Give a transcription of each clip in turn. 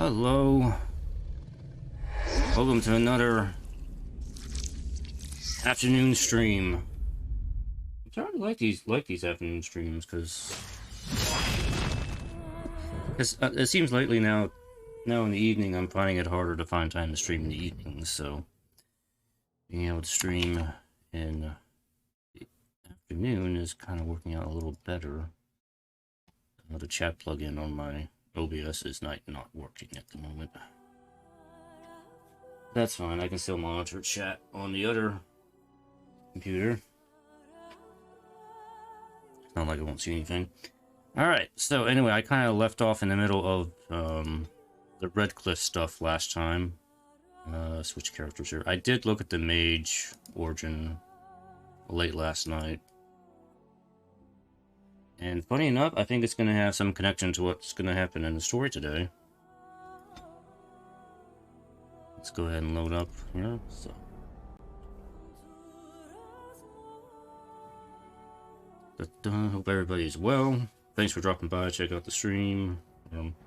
Hello. Welcome to another afternoon stream. I'm starting to like these afternoon streams because it seems lately now in the evening I'm finding it harder to find time to stream in the evenings, so being able to stream in the afternoon is kind of working out a little better. The chat plugin on my OBS is not working at the moment. That's fine, I can still monitor chat on the other computer. It's not like I won't see anything. Alright, so anyway, I kind of left off in the middle of the Redcliffe stuff last time. Switch characters here. I did look at the mage origin late last night. And funny enough, I think it's going to have some connection to what's going to happen in the story today. Let's go ahead and load up here. So, hope everybody's well. Thanks for dropping by. Check out the stream,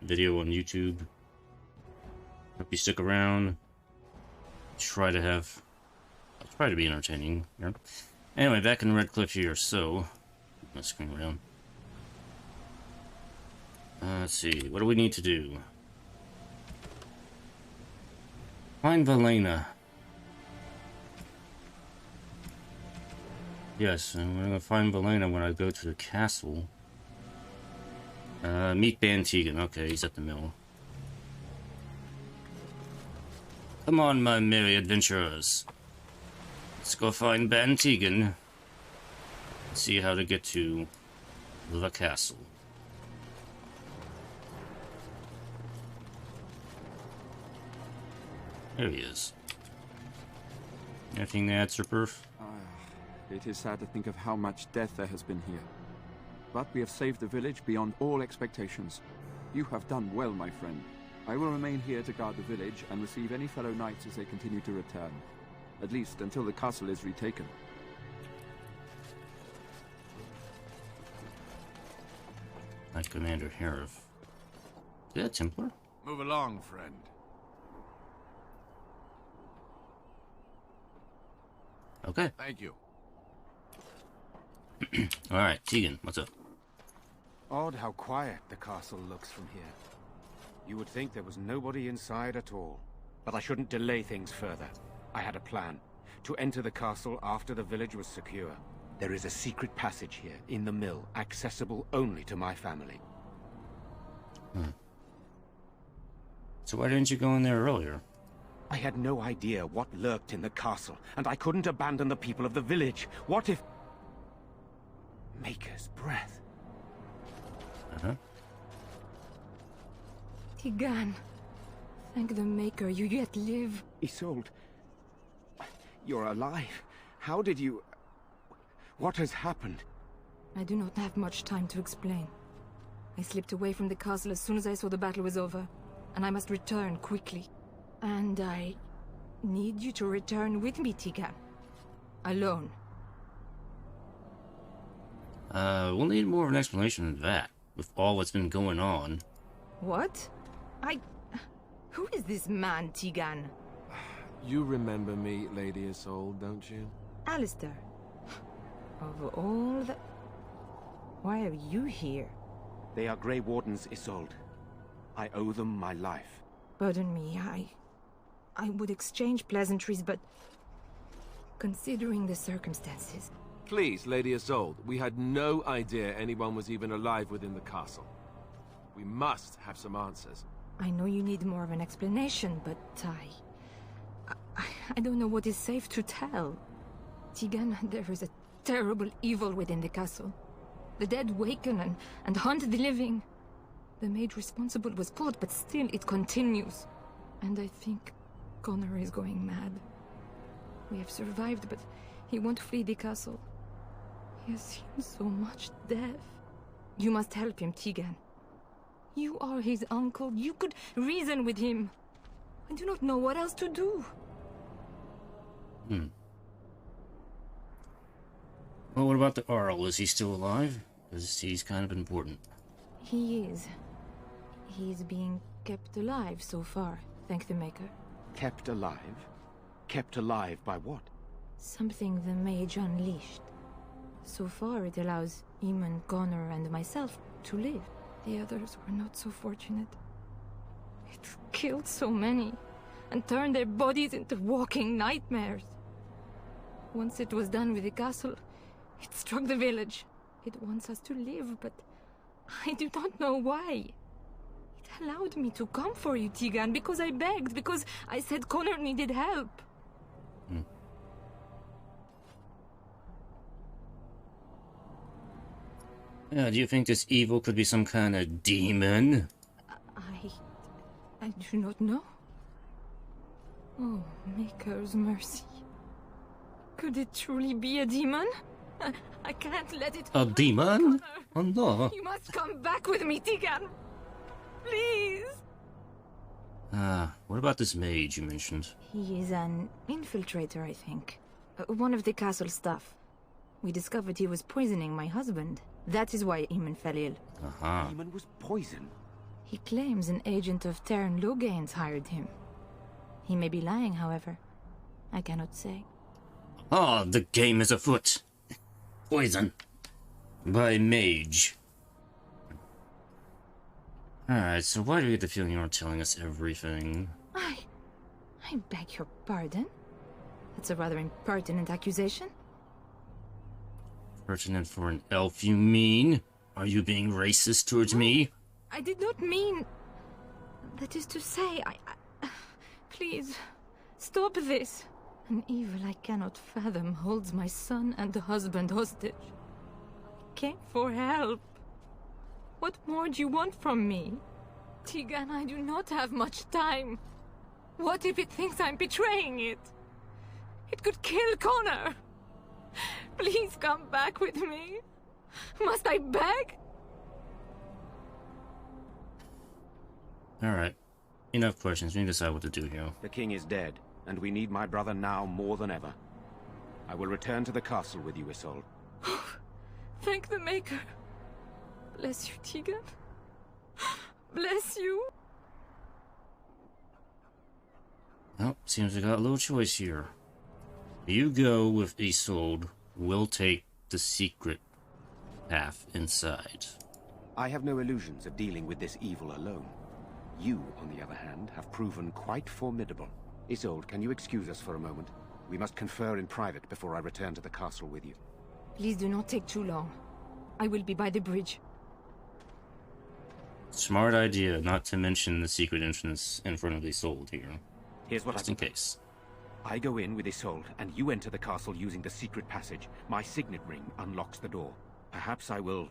video on YouTube. Hope you stick around. I'll try to be entertaining. Yeah. Anyway, back in Redcliffe here. So, my screen around. Let's see, what do we need to do? Find Valena. Yes, I'm gonna find Valena when I go to the castle. Meet Ban Tegan. Okay, he's at the mill. Come on, my merry adventurers. Let's go find Ban Tegan and see how to get to the castle. There he is. Anything to add, Sir Perf? It is sad to think of how much death there has been here. But we have saved the village beyond all expectations. You have done well, my friend. I will remain here to guard the village and receive any fellow knights as they continue to return. At least until the castle is retaken. Knight Commander Harif. Is that Templar? Move along, friend. Okay. Thank you. Alright, Tegan, what's up? Odd how quiet the castle looks from here. You would think there was nobody inside at all. But I shouldn't delay things further. I had a plan. To enter the castle after the village was secure. There is a secret passage here, in the mill, accessible only to my family. So why didn't you go in there earlier? I had no idea what lurked in the castle, and I couldn't abandon the people of the village. What if... Maker's breath. Tegan, thank the Maker you yet live. Isolde, you're alive. How did you... What has happened? I do not have much time to explain. I slipped away from the castle as soon as I saw the battle was over, and I must return quickly. And I need you to return with me, Tegan. Alone. We'll need more of an explanation than that, with all what's been going on. What? Who is this man, Tegan? You remember me, Lady Isolde, don't you? Alistair. Of all the... Why are you here? They are Grey Wardens, Isolde. I owe them my life. Pardon me, I would exchange pleasantries, but... Considering the circumstances... Please, Lady Isolde, we had no idea anyone was even alive within the castle. We must have some answers. I know you need more of an explanation, but I don't know what is safe to tell. Tegan, there is a terrible evil within the castle. The dead waken and haunt the living. The maid responsible was caught, but still it continues. And I think Connor is going mad. We have survived, but he won't flee the castle. He has seen so much death. You must help him, Tegan. You are his uncle. You could reason with him. I do not know what else to do. Well, what about the Arl? Is he still alive? Because he's kind of important. He is. He is being kept alive so far, thank the Maker. Kept alive? Kept alive by what? Something the mage unleashed. So far, it allows Eamon, Connor, and myself to live. The others were not so fortunate. It killed so many, and turned their bodies into walking nightmares. Once it was done with the castle, it struck the village. It wants us to live, but I do not know why. It allowed me to come for you, Tegan, because I begged, because I said Connor needed help. Yeah, do you think this evil could be some kind of demon? I do not know. Oh, Maker's mercy. Could it truly be a demon? I can't let it... A demon? Oh no. You must come back with me, Tegan. Please. What about this mage you mentioned? He is an infiltrator, I think. One of the castle staff. We discovered he was poisoning my husband. That is why Eamon fell ill. Eamon was poisoned. He claims an agent of Terran Logain's hired him. He may be lying, however. I cannot say. Oh, the game is afoot. Poison. By mage. Alright, so why do we get the feeling you aren't telling us everything? I beg your pardon? That's a rather impertinent accusation. Pertinent for an elf, you mean? Are you being racist towards me? I did not mean... That is to say, Please, stop this. An evil I cannot fathom holds my son and husband hostage. I came for help. What more do you want from me? Tegan, I do not have much time. What if it thinks I'm betraying it? It could kill Connor. Please come back with me. Must I beg? Alright. Enough questions. We need to decide what to do here. The king is dead, and we need my brother now more than ever. I will return to the castle with you, Isolde. Thank the Maker. Bless you, Tegan. Bless you. Well, seems we got a little choice here. You go with Isolde. We'll take the secret path inside. I have no illusions of dealing with this evil alone. You, on the other hand, have proven quite formidable. Isolde, can you excuse us for a moment? We must confer in private before I return to the castle with you. Please do not take too long. I will be by the bridge. Smart idea, not to mention the secret entrance in front of Isolde here. Here's what Just in case. I go in with Isolde, and you enter the castle using the secret passage. My signet ring unlocks the door. Perhaps I will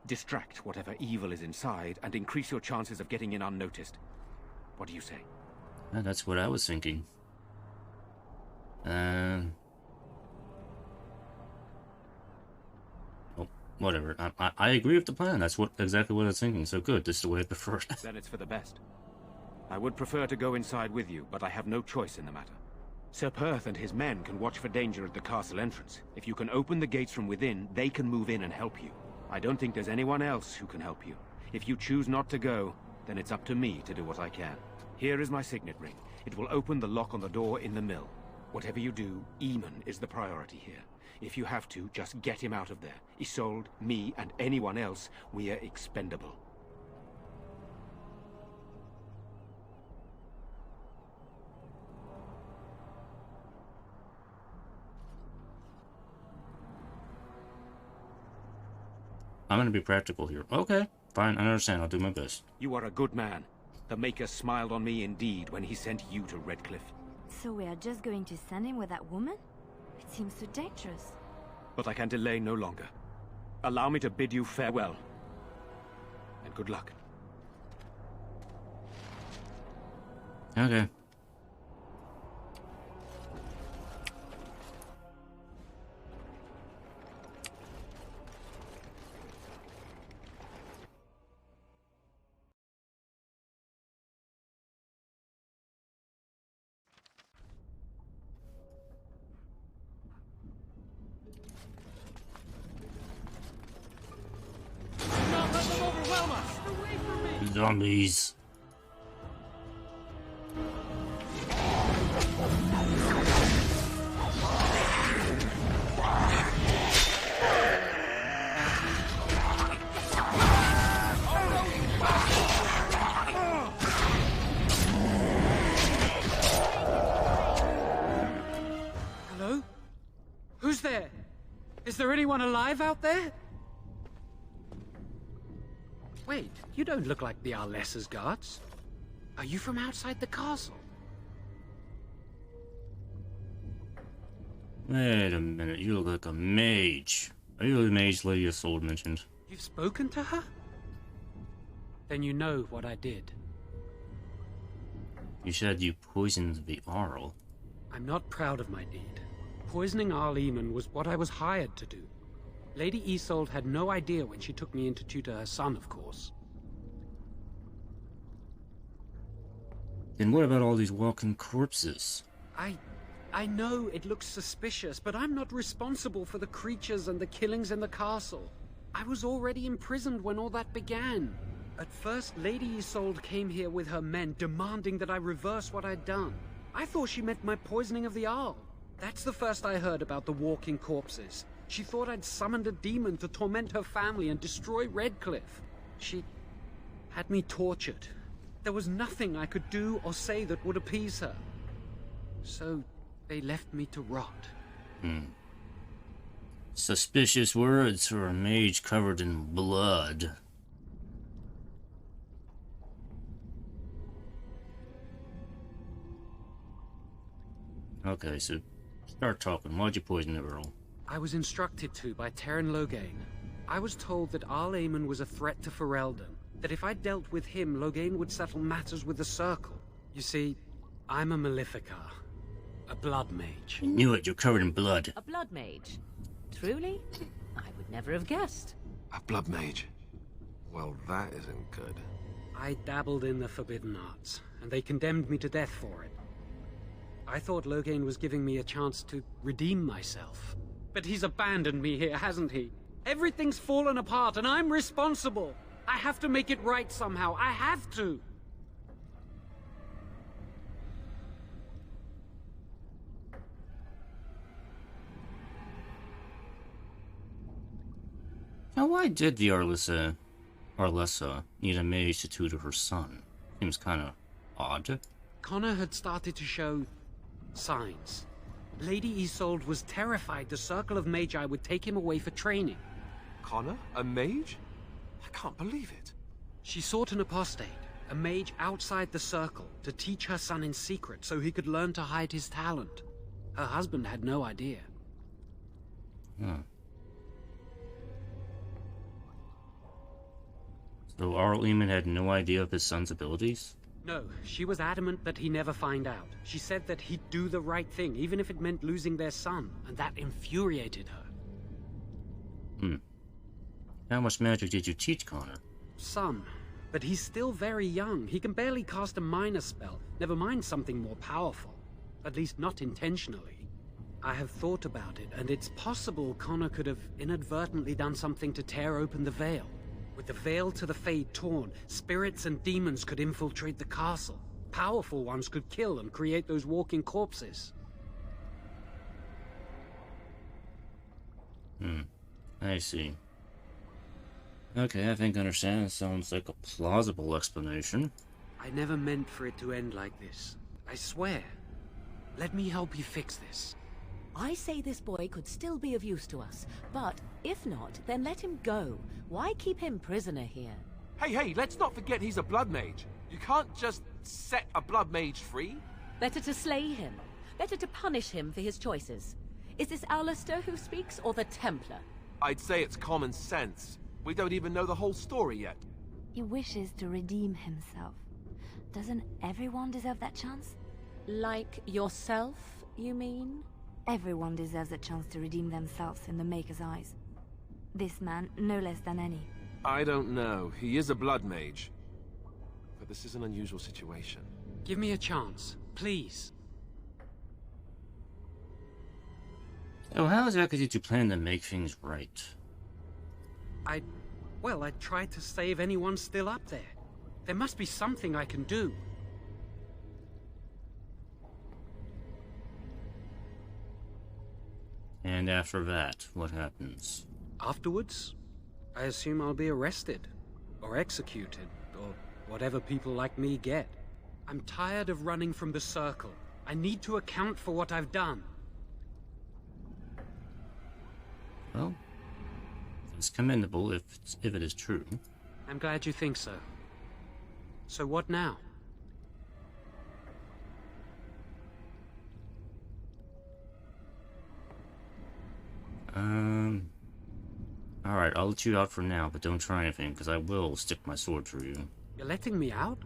distract whatever evil is inside and increase your chances of getting in unnoticed. What do you say? Yeah, that's what I was thinking. Oh, whatever. I agree with the plan. That's exactly what I was thinking. So good. This is the way I prefer it. Then it's for the best. I would prefer to go inside with you, but I have no choice in the matter. Sir Perth and his men can watch for danger at the castle entrance. If you can open the gates from within, they can move in and help you. I don't think there's anyone else who can help you. If you choose not to go, then it's up to me to do what I can. Here is my signet ring. It will open the lock on the door in the mill. Whatever you do, Eamon is the priority here. If you have to, just get him out of there. Isolde, me, and anyone else, we are expendable. I'm gonna be practical here. Okay, fine, I understand. I'll do my best. You are a good man. The Maker smiled on me indeed when he sent you to Redcliffe. So we are just going to send him with that woman? It seems so dangerous. But I can delay no longer. Allow me to bid you farewell. And good luck. Okay. Zombies. there anyone alive out there? Wait, you don't look like the Arlessa's guards. Are you from outside the castle? Wait a minute, you look like a mage. Are you the mage Lady Isolde mentioned? You've spoken to her? Then you know what I did. You said you poisoned the Arl. I'm not proud of my deed. Poisoning Arl Eamon was what I was hired to do. Lady Isolde had no idea when she took me in to tutor her son, of course. Then what about all these walking corpses? I know it looks suspicious, but I'm not responsible for the creatures and the killings in the castle. I was already imprisoned when all that began. At first, Lady Isolde came here with her men, demanding that I reverse what I'd done. I thought she meant my poisoning of the Arl. That's the first I heard about the walking corpses. She thought I'd summoned a demon to torment her family and destroy Redcliffe. She had me tortured. There was nothing I could do or say that would appease her. So they left me to rot. Suspicious words for a mage covered in blood. Okay, so start talking. Why'd you poison the Earl? I was instructed to by Terran Loghain. I was told that Arl Eamon was a threat to Ferelden, that if I dealt with him, Loghain would settle matters with the Circle. You see, I'm a Maleficar, a blood mage. I knew it, you're covered in blood. A blood mage? Truly? I would never have guessed. A blood mage? Well, that isn't good. I dabbled in the forbidden arts, and they condemned me to death for it. I thought Loghain was giving me a chance to redeem myself. But he's abandoned me here, hasn't he? Everything's fallen apart, and I'm responsible! I have to make it right somehow. I have to! Now, why did the Arlessa need a mage to tutor her son? Seems kind of odd. Connor had started to show signs. Lady Isolde was terrified the Circle of Magi would take him away for training. Connor? A mage? I can't believe it. She sought an apostate, a mage outside the Circle, to teach her son in secret so he could learn to hide his talent. Her husband had no idea. So Arl Eamon had no idea of his son's abilities? No, she was adamant that he never find out. She said that he'd do the right thing, even if it meant losing their son, and that infuriated her. How much magic did you teach Connor? Some, but he's still very young. He can barely cast a minor spell, never mind something more powerful. At least not intentionally. I have thought about it, and it's possible Connor could have inadvertently done something to tear open the veil. With the veil to the Fade torn, spirits and demons could infiltrate the castle. Powerful ones could kill and create those walking corpses. I see. Okay, I think I understand. Sounds like a plausible explanation. I never meant for it to end like this. I swear. Let me help you fix this. I say this boy could still be of use to us, but if not, then let him go. Why keep him prisoner here? Hey, let's not forget he's a blood mage. You can't just set a blood mage free. Better to slay him. Better to punish him for his choices. Is this Alistair who speaks, or the Templar? I'd say it's common sense. We don't even know the whole story yet. He wishes to redeem himself. Doesn't everyone deserve that chance? Like yourself, you mean? Everyone deserves a chance to redeem themselves in the Maker's eyes. This man, no less than any. I don't know. He is a blood mage. But this is an unusual situation. Give me a chance, please. So how exactly did you plan to make things right? I tried to save anyone still up there. There must be something I can do. And after that, what happens? Afterwards, I assume I'll be arrested, or executed, or whatever people like me get. I'm tired of running from the Circle. I need to account for what I've done. Well, it's commendable if it is true. I'm glad you think so. So what now? Alright, I'll let you out for now, but don't try anything, because I will stick my sword through you. You're letting me out?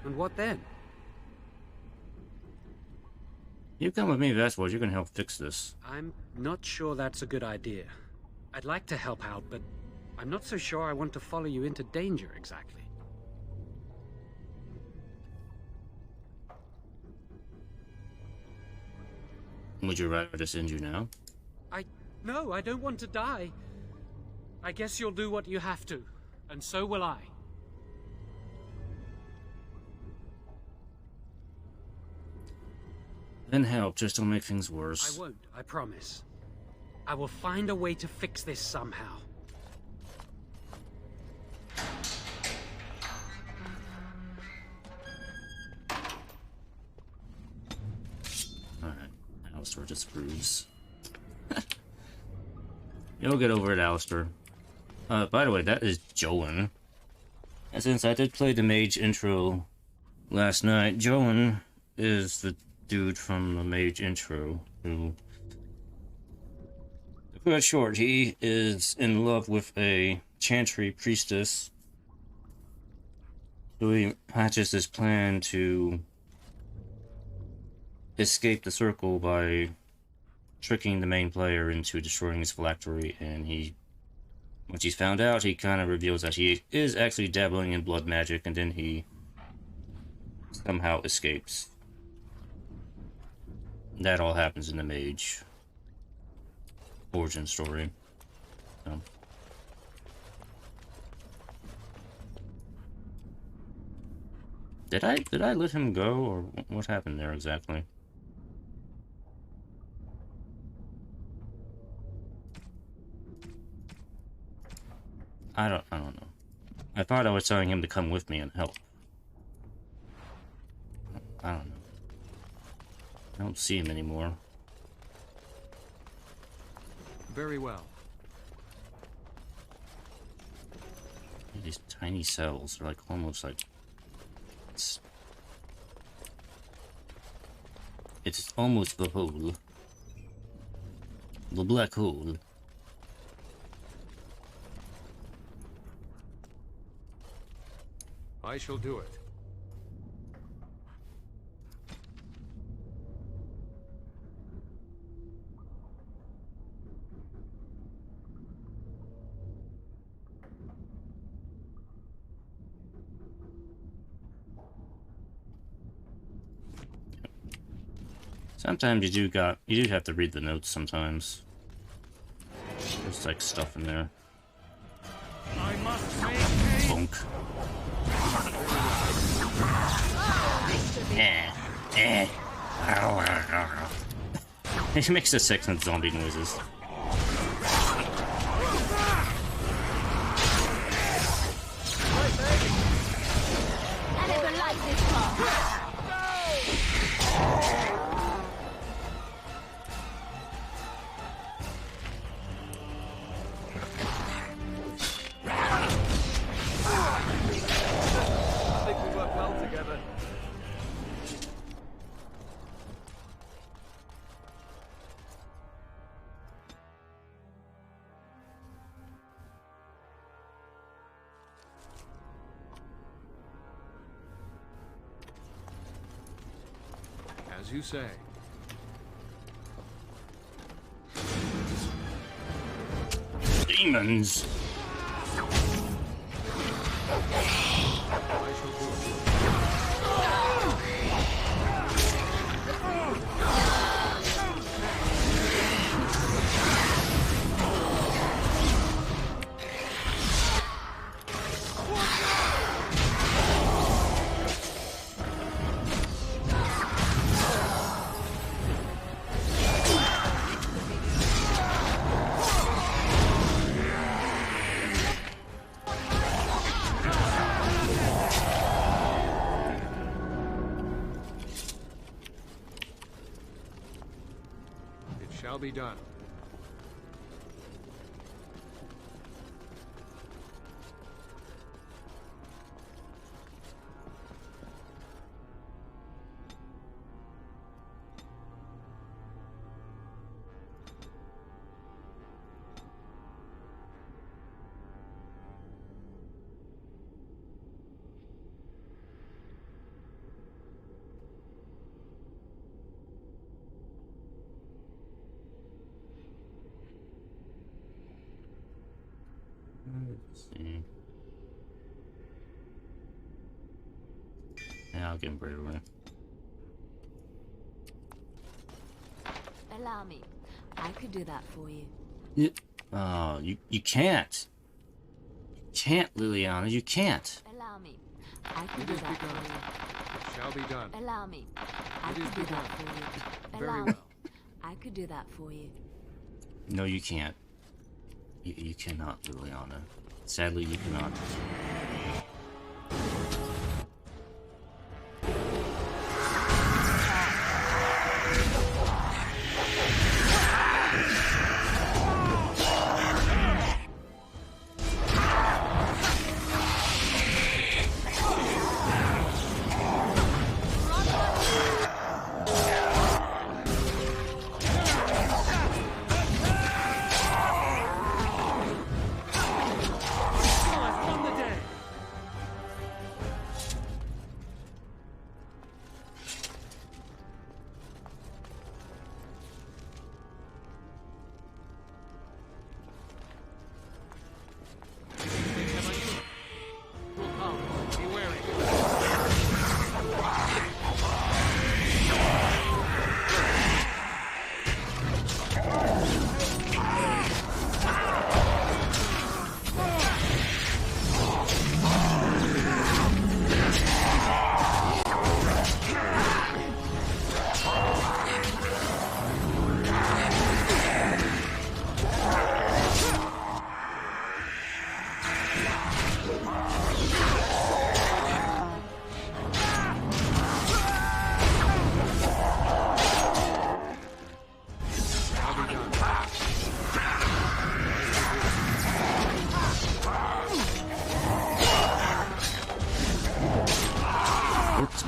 And what then? You come with me, that's what you're gonna help fix this. I'm not sure that's a good idea. I'd like to help out, but I'm not so sure I want to follow you into danger exactly. Would you rather just end you now? No, I don't want to die. I guess you'll do what you have to, and so will I. Then help, just don't make things worse. I won't, I promise. I will find a way to fix this somehow. Alright, Alistair disapproves. You'll get over it, Alistair. By the way, that is Joan. And since I did play the mage intro last night, Joan is the dude from the mage intro who... To put it short, he is in love with a chantry priestess. So he hatches this plan to escape the circle by tricking the main player into destroying his phylactery, and once he's found out, he kind of reveals that he is actually dabbling in blood magic, and then he somehow escapes. That all happens in the mage origin story. So. Did I let him go, or what happened there exactly? I don't know. I thought I was telling him to come with me and help. I don't know. I don't see him anymore. Very well. These tiny cells are like almost like it's almost the hole. The black hole. I shall do it. Sometimes you do have to read the notes sometimes. There's like stuff in there. I must make Bonk. He makes the sextant zombie noises. I never liked this part. As you say. Demons. I shall do it. Shall be done. Yeah, I'll give him bravery. Allow me. I could do that for you. Oh, you can't. You can't, Liliana. You can't. Allow me. I could do that for you. It shall be done. Allow me. I could do that for you. Very Allow well. me. I could do that for you. No, you can't. You cannot, Liliana. Sadly, you cannot.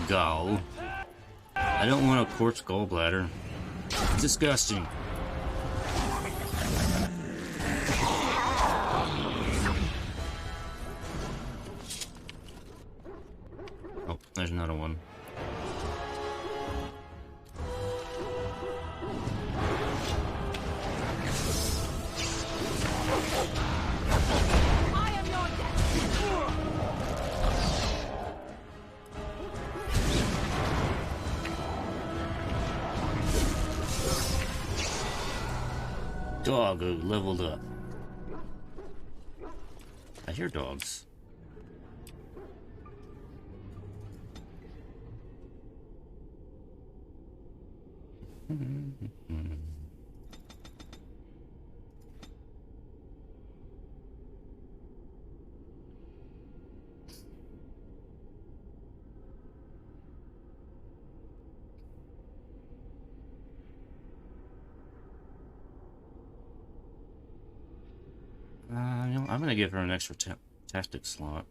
Gall. I don't want a corpse gallbladder. It's disgusting. Oh, there's another one. I am your death. Doggo leveled up. I hear dogs. You know, I'm gonna give her an extra tactic slot.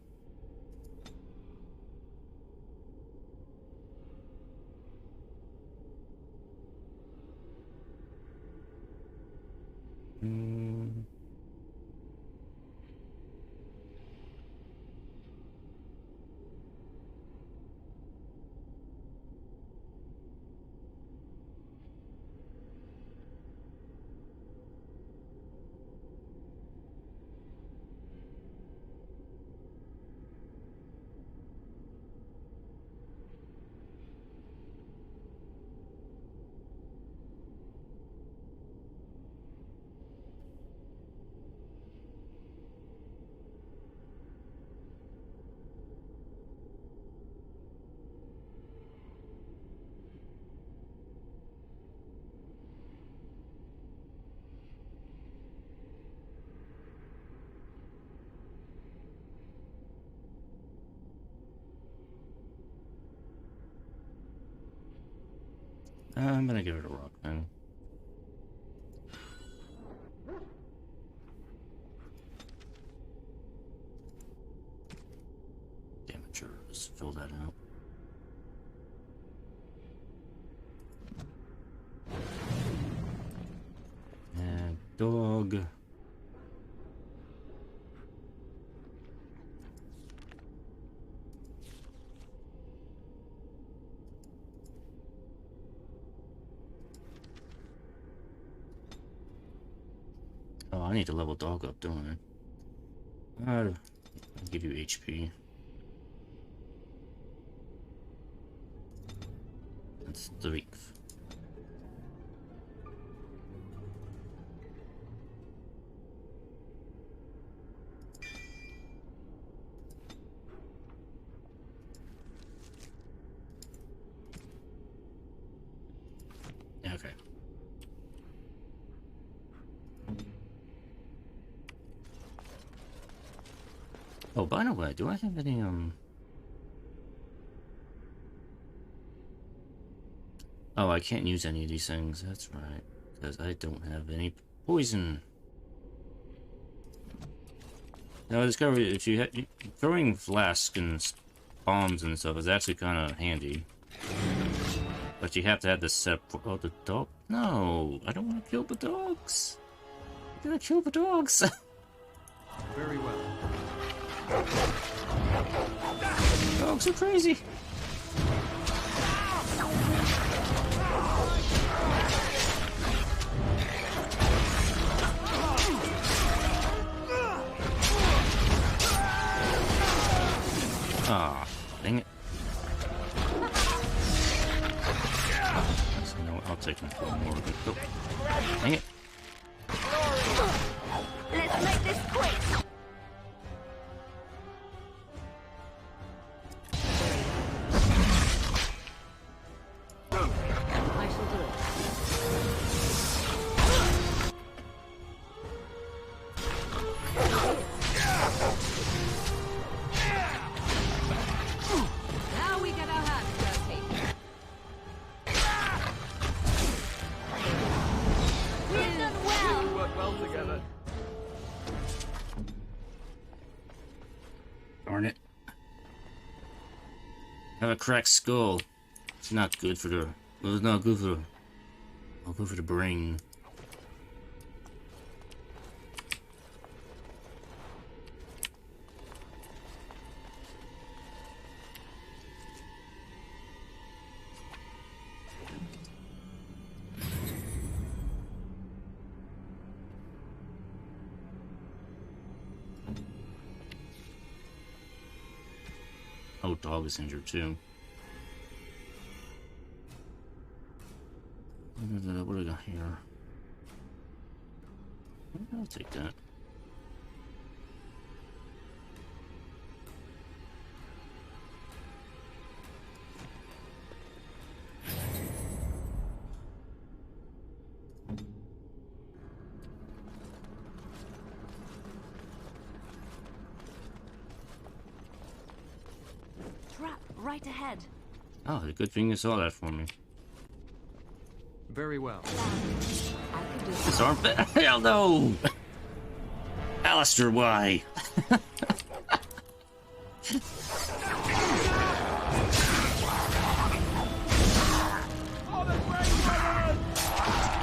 I'm gonna give it a rock then. Damagers, fill that out. And dog. Oh, I need to level dog up, don't I? I'll give you HP. That's the reef. Okay. Oh, by the way, do I have any, Oh, I can't use any of these things, that's right. Because I don't have any poison. Now, I discovered if you throwing flasks and bombs and stuff is actually kind of handy. But you have to have this set for... Oh, the dog? No, I don't want to kill the dogs. I gotta kill the dogs. Very well. Dogs are crazy. Ah, dang it. No, I'll take him for more of it. Oh, dang it. Let's make this quick. I shall do it. Now we get our hands dirty. We've done well. We work well together. Darn it. I have a cracked skull. It's not good for the... Well, it's not good for the... Not good for the brain. Oh, dog is injured too. What do we got here? I'll take that. Trap right ahead. Oh, good thing you saw that for me. Very well. This armpit? Hell no! Alistair, why? You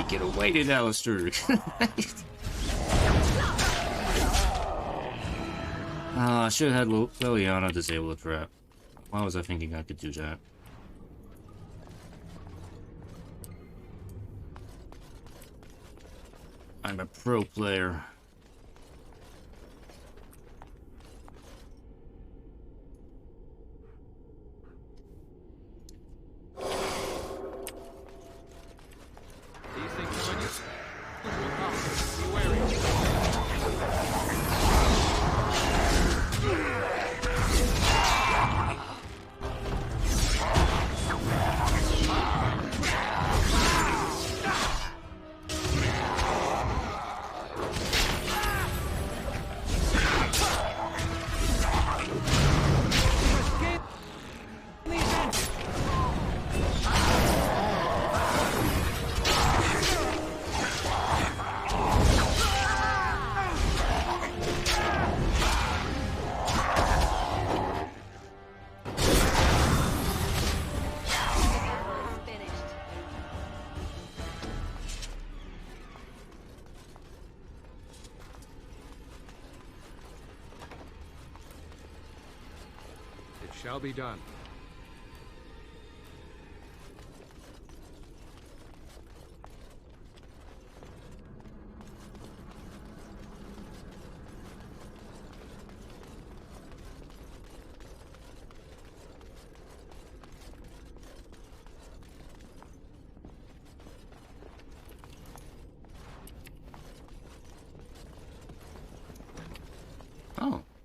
could have waited, Alistair. I should have had Liliana disable the trap. Why was I thinking I could do that? I'm a pro player. These things are when you... Be wary. Shall be done.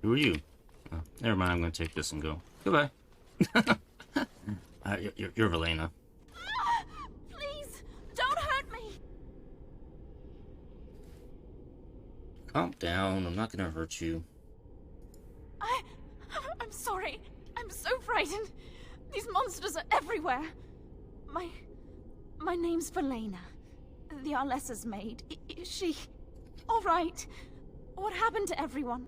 Who are you? Oh, never mind, I'm gonna take this and go. Goodbye. You're Velena. Please, don't hurt me. Calm down, I'm not gonna hurt you. I'm sorry. I'm so frightened. These monsters are everywhere. My name's Velena. The Arlessa's maid. Is she all right? What happened to everyone?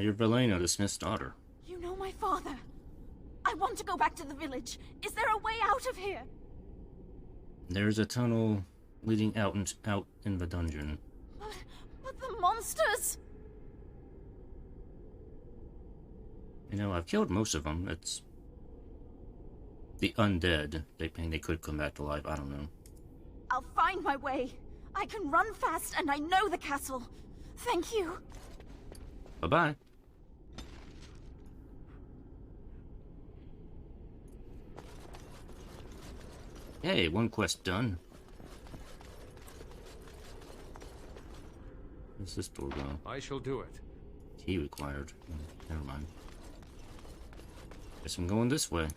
You're Velena, the smith's daughter. You know my father. I want to go back to the village. Is there a way out of here? There's a tunnel leading out in the dungeon. But the monsters! You know, I've killed most of them. It's the undead. They could come back to life. I don't know. I'll find my way. I can run fast and I know the castle. Thank you. Bye-bye. Hey, one quest done. Where's this door going? I shall do it. Key required. Never mind. Guess I'm going this way.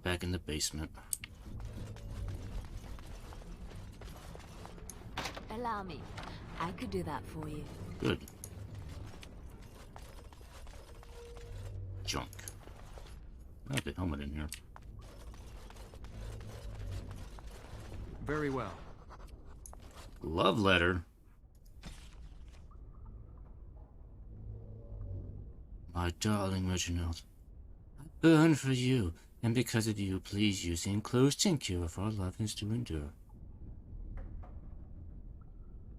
Back in the basement. Allow me. I could do that for you. Good. Junk. I have the helmet in here. Very well. Love letter. My darling Reginald, I burn for you, and because of you, please use the enclosed tincture, for our love is to endure.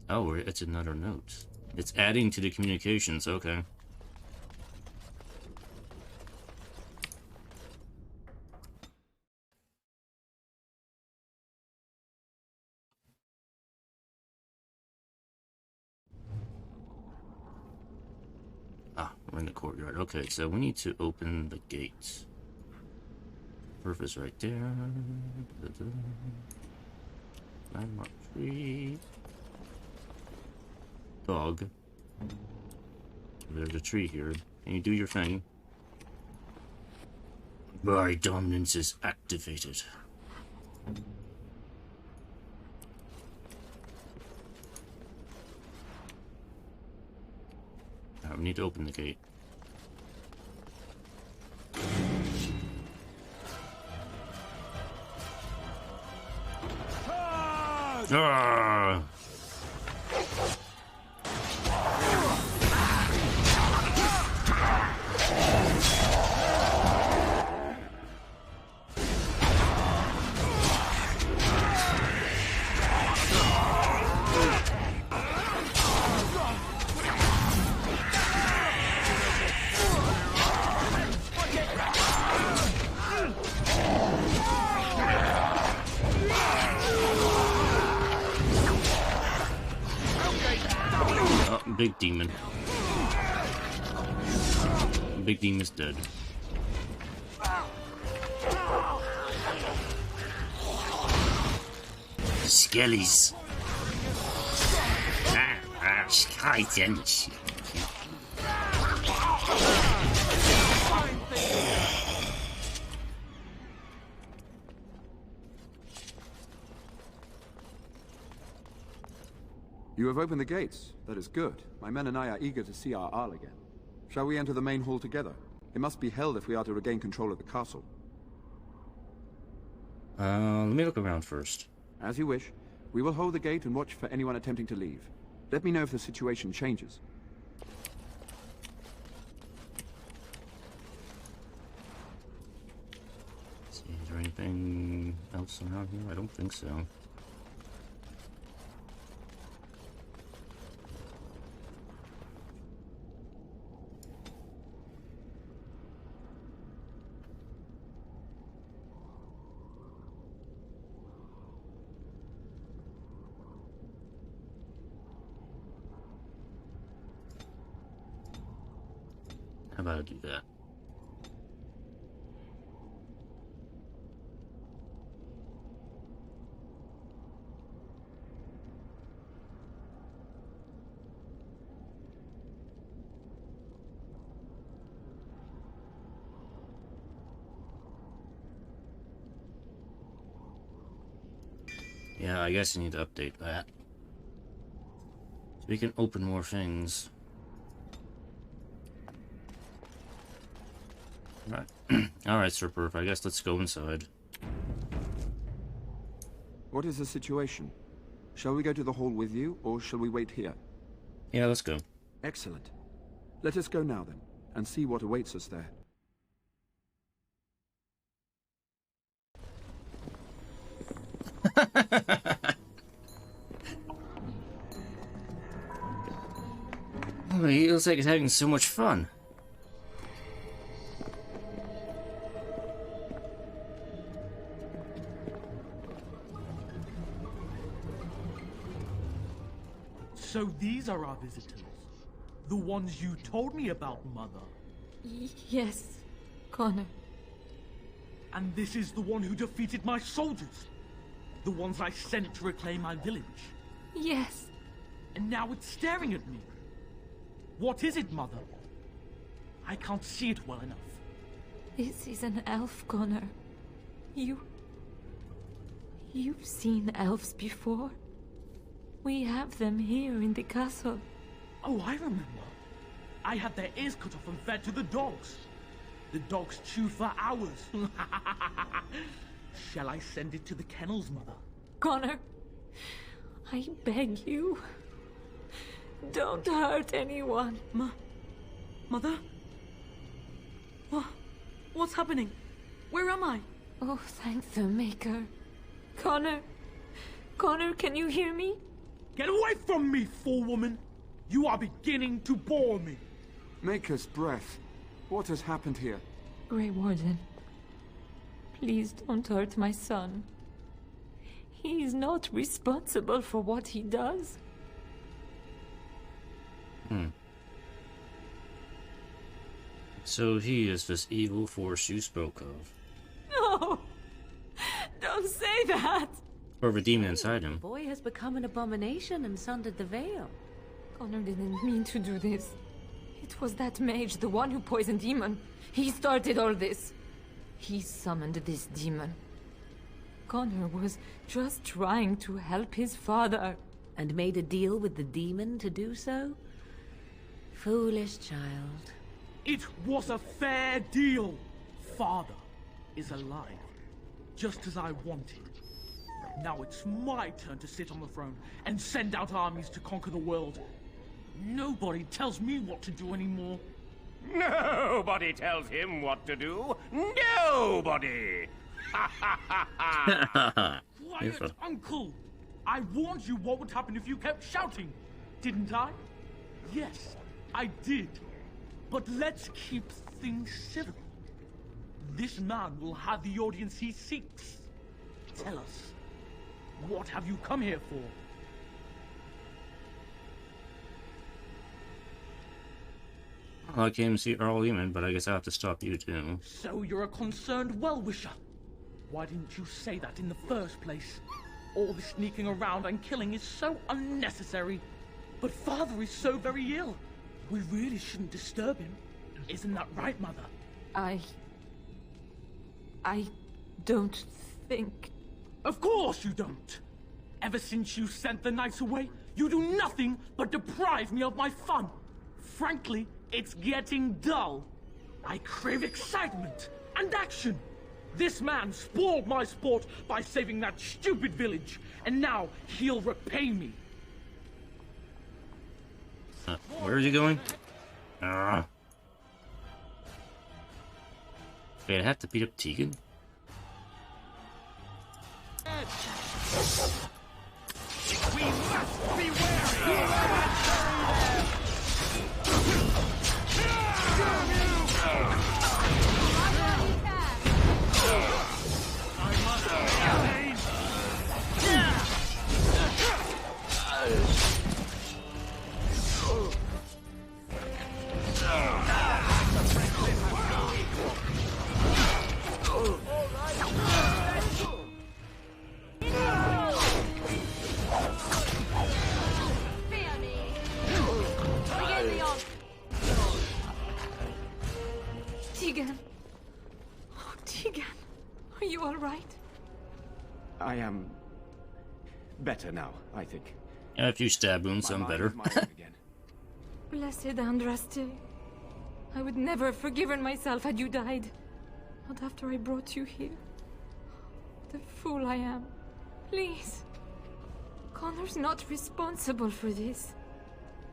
Oh, it's another note. It's adding to the communications, okay. Ah, we're in the courtyard. Okay, so we need to open the gate. Purpose right there. Landmark tree. Dog. There's a tree here. Can you do your thing? My dominance is activated. Now we need to open the gate. Ah! Big demon. Big demon is dead. Skellies. Scheiße. You have opened the gates. That is good. My men and I are eager to see our Arl again. Shall we enter the main hall together? It must be held if we are to regain control of the castle. Let me look around first. As you wish. We will hold the gate and watch for anyone attempting to leave. Let me know if the situation changes. Let's see, is there anything else around here? I don't think so. How about I do that? Yeah, I guess I need to update that. So we can open more things. Right. Alright, Sir Perf, I guess let's go inside. What is the situation? Shall we go to the hall with you, or shall we wait here? Yeah, let's go. Excellent. Let us go now, then, and see what awaits us there. Oh, he looks like he's having so much fun. So these are our visitors? The ones you told me about, Mother? Yes, Connor. And this is the one who defeated my soldiers? The ones I sent to reclaim my village? Yes. And now it's staring at me. What is it, Mother? I can't see it well enough. This is an elf, Connor. You've seen elves before? We have them here in the castle. Oh, I remember. I had their ears cut off and fed to the dogs. The dogs chewed for hours. Shall I send it to the kennels, Mother? Connor, I beg you. Don't hurt anyone. Mother? What's happening? Where am I? Oh, thank the Maker. Connor, can you hear me? Get away from me, fool woman! You are beginning to bore me. Maker's breath. What has happened here? Grey Warden, please don't hurt my son. He is not responsible for what he does. So he is this evil force you spoke of. No! Don't say that! Or the demon inside him. The boy has become an abomination and sundered the veil. Connor didn't mean to do this. It was that mage, the one who poisoned Demon. He started all this. He summoned this demon. Connor was just trying to help his father. And made a deal with the demon to do so? Foolish child. It was a fair deal. Father is alive, just as I wanted. Now it's my turn to sit on the throne and send out armies to conquer the world. Nobody tells me what to do anymore. Nobody tells him what to do. Nobody! Quiet, Uncle! I warned you what would happen if you kept shouting, didn't I? Yes, I did. But let's keep things civil. This man will have the audience he seeks. Tell us, what have you come here for? Well, I came to see Earl Lehman, but I guess I have to stop you too. So you're a concerned well-wisher. Why didn't you say that in the first place? All the sneaking around and killing is so unnecessary. But Father is so very ill. We really shouldn't disturb him. Isn't that right, Mother? I don't think... Of course you don't! Ever since you sent the knights away, you do nothing but deprive me of my fun. Frankly, it's getting dull. I crave excitement and action. This man spoiled my sport by saving that stupid village, and now he'll repay me. Where are you going? Wait, I have to beat up Tegan? We must be wary! Tegan! Oh, Tegan! Are you all right? I am better now, I think. Yeah, a few stab wounds, I'm better. Blessed Andraste. I would never have forgiven myself had you died. Not after I brought you here. The fool I am. Please. Connor's not responsible for this.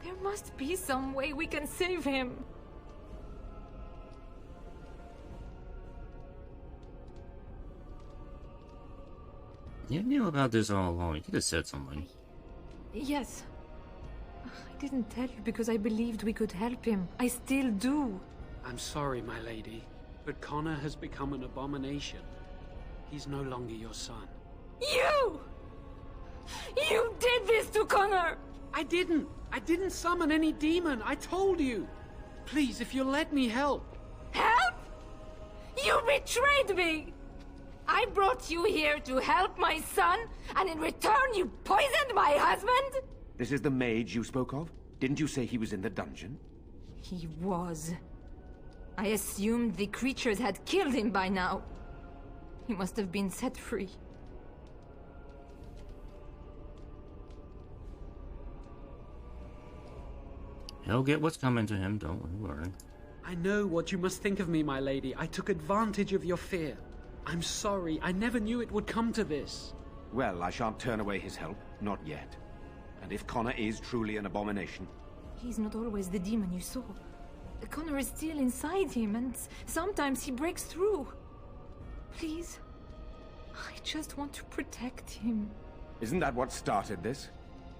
There must be some way we can save him. You knew about this all along. You could have said something. Yes. I didn't tell you because I believed we could help him. I still do. I'm sorry, my lady, but Connor has become an abomination. He's no longer your son. You! You did this to Connor! I didn't! I didn't summon any demon, I told you! Please, if you'll let me help. Help? You betrayed me! I brought you here to help my son, and in return you poisoned my husband? This is the mage you spoke of? Didn't you say he was in the dungeon? He was. I assumed the creatures had killed him by now. He must have been set free. He'll get what's coming to him, don't worry. I know what you must think of me, my lady. I took advantage of your fear. I'm sorry, I never knew it would come to this. Well, I shan't turn away his help. Not yet. And if Connor is truly an abomination... He's not always the demon you saw. Connor is still inside him, and sometimes he breaks through. Please, I just want to protect him. Isn't that what started this?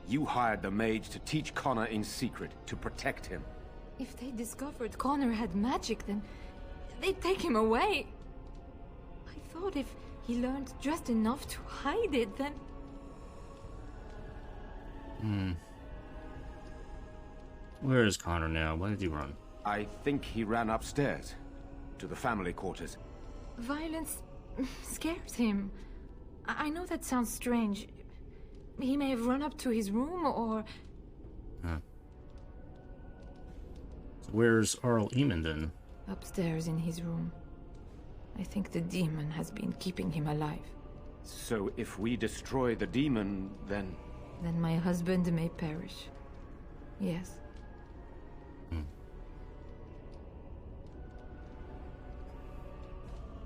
You hired the mage to teach Connor in secret, to protect him. If they discovered Connor had magic, then they'd take him away. I thought if he learned just enough to hide it, then... Where is Connor now? Why did he run? I think he ran upstairs, to the family quarters. Violence scares him. I know that sounds strange. He may have run up to his room, or... So where's Arl Eamon then? Upstairs in his room. I think the demon has been keeping him alive. So if we destroy the demon, then... Then my husband may perish. Yes.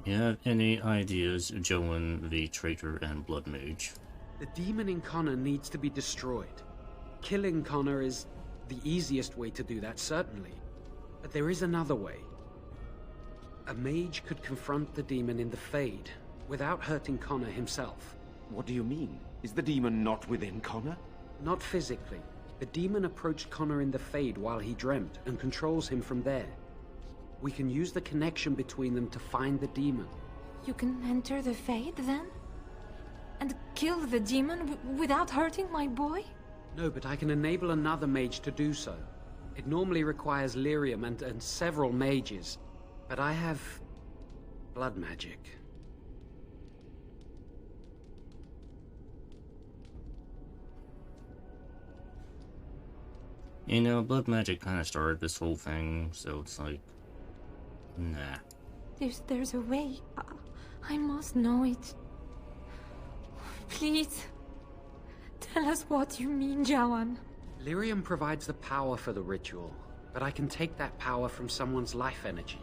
You have any ideas, Joan, the traitor and blood mage? The demon in Connor needs to be destroyed. Killing Connor is the easiest way to do that, certainly. But there is another way. A mage could confront the demon in the Fade, without hurting Connor himself. What do you mean? Is the demon not within Connor? Not physically. The demon approached Connor in the Fade while he dreamt, and controls him from there. We can use the connection between them to find the demon. You can enter the Fade, then? And kill the demon without hurting my boy? No, but I can enable another mage to do so. It normally requires lyrium and several mages. But I have... blood magic. You know, blood magic kind of started this whole thing, so it's like... Nah. There's a way. I must know it. Please. Tell us what you mean, Jawan. Lyrium provides the power for the ritual, but I can take that power from someone's life energy.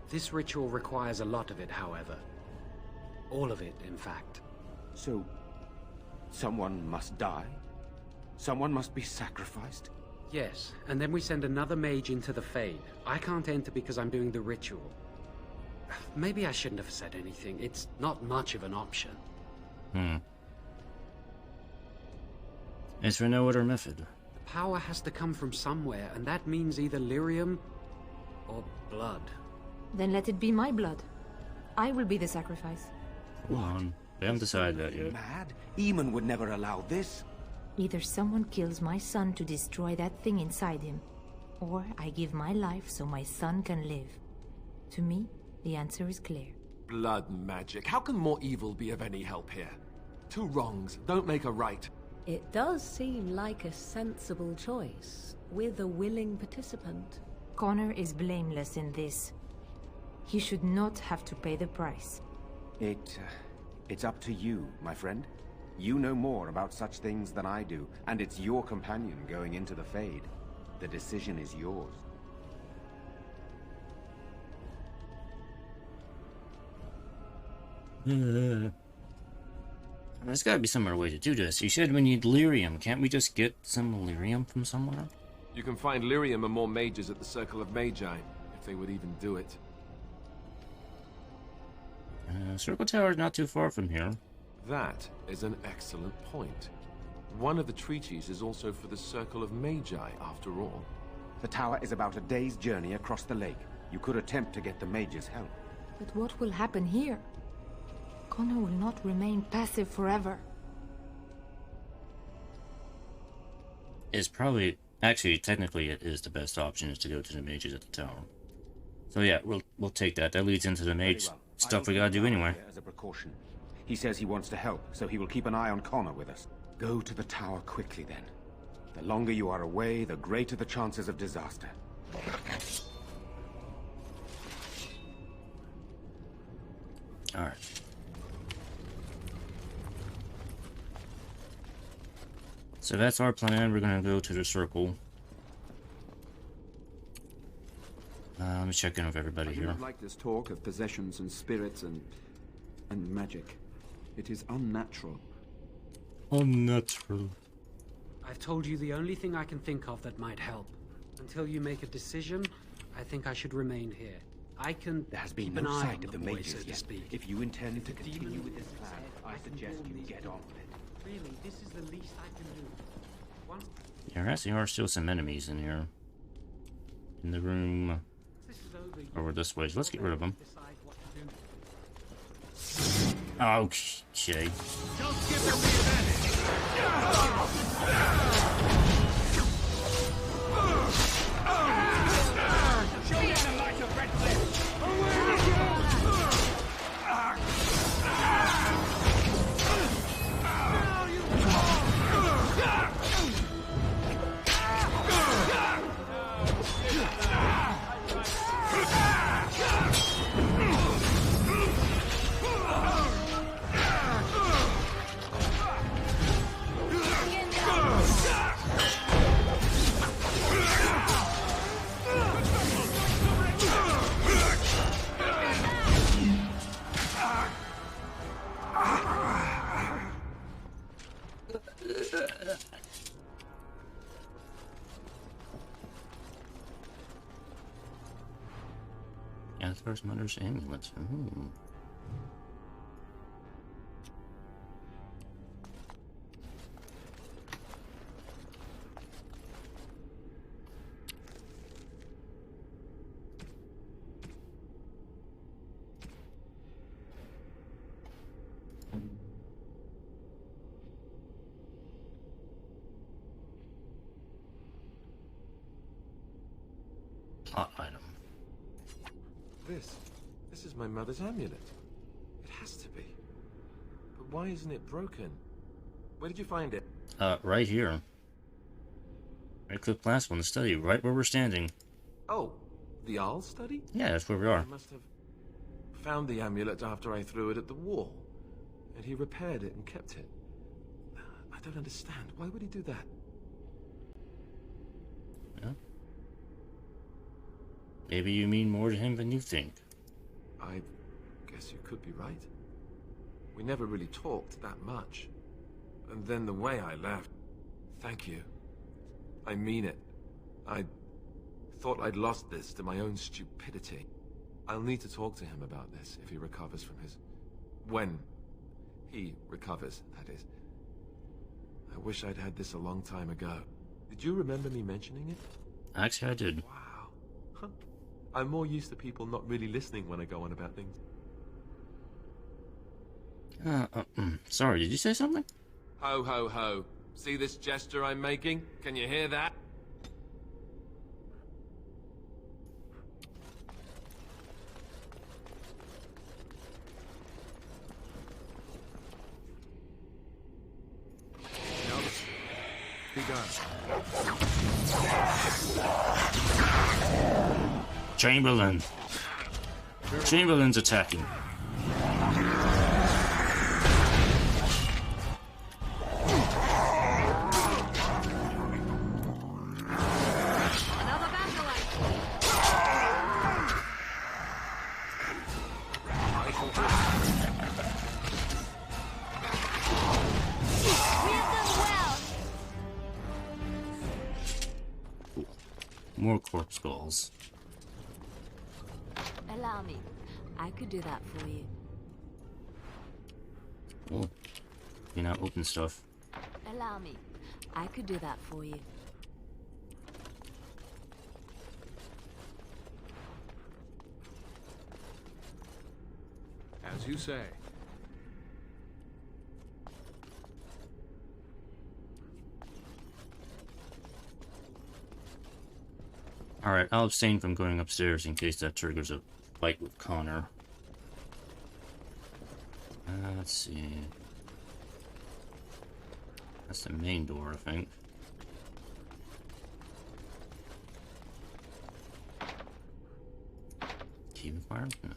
This ritual requires a lot of it, however. All of it, in fact. So, someone must die? Someone must be sacrificed? Yes, and then we send another mage into the Fade. I can't enter because I'm doing the ritual. Maybe I shouldn't have said anything. It's not much of an option. Is there no other method? The power has to come from somewhere, and that means either lyrium or blood. Then let it be my blood. I will be the sacrifice. Hold on. They haven't decided that yet. Mad? Eamon would never allow this. Either someone kills my son to destroy that thing inside him, or I give my life so my son can live. To me, the answer is clear. Blood magic. How can more evil be of any help here? Two wrongs don't make a right. It does seem like a sensible choice, with a willing participant. Connor is blameless in this. He should not have to pay the price. It's up to you, my friend. You know more about such things than I do, and it's your companion going into the Fade. The decision is yours. There's gotta be some other way to do this. You said we need lyrium. Can't we just get some lyrium from somewhere? You can find lyrium and more mages at the Circle of Magi, if they would even do it. Circle Tower is not too far from here. That is an excellent point. One of the treaties is also for the Circle of Magi, after all. The tower is about a day's journey across the lake. You could attempt to get the mages' help. But what will happen here? Connor will not remain passive forever. It's probably... Actually, technically, it is the best option is to go to the mages at the tower. So yeah, we'll take that. That leads into the mage stuff we gotta do anyway. As a precaution. He says he wants to help, so he will keep an eye on Connor with us. Go to the tower quickly, then. The longer you are away, the greater the chances of disaster. Alright. So that's our plan. We're gonna go to the circle. Let me check in with everybody here. I don't like this talk of possessions and spirits and magic. It is unnatural. Unnatural. I've told you the only thing I can think of that might help. Until you make a decision, I think I should remain here. I can There has been keep an no eye sight on of the boy, mages so to yet. speak. If you intend to The continue demon with this is plan, said, I suggest can you warn get these on with it. Really, this is the least I can do. Once There actually are still some enemies in here. In the room this is over, you over this way. So let's get rid of them. decide what to do. Okay. Don't give them the advantage! Show me the light of Redcliffe! Yeah, first mother's amulet. Ooh. Hot item. This is my mother's amulet. It has to be. But why isn't it broken? Where did you find it? Right here. Redcliffe Plaza in the study, right where we're standing. Oh, the Arl study? Yeah, that's where we are. I must have found the amulet after I threw it at the wall. And he repaired it and kept it. I don't understand. Why would he do that? Yeah. Maybe you mean more to him than you think. I guess you could be right. We never really talked that much. And then the way I left... Thank you. I mean it. I thought I'd lost this to my own stupidity. I'll need to talk to him about this if he recovers from his... When he recovers, that is. I wish I'd had this a long time ago. Did you remember me mentioning it? Actually, I did. Wow. Huh. I'm more used to people not really listening when I go on about things. Sorry, did you say something? Ho, ho, ho. See this gesture I'm making? Can you hear that? Be done. Chamberlain. Chamberlain's attacking. More corpse skulls. Allow me. I could do that for you. Oh, you know, open stuff. Allow me. I could do that for you. As you say. Alright, I'll abstain from going upstairs in case that triggers a fight with Connor. Let's see. That's the main door, I think. Key required? No.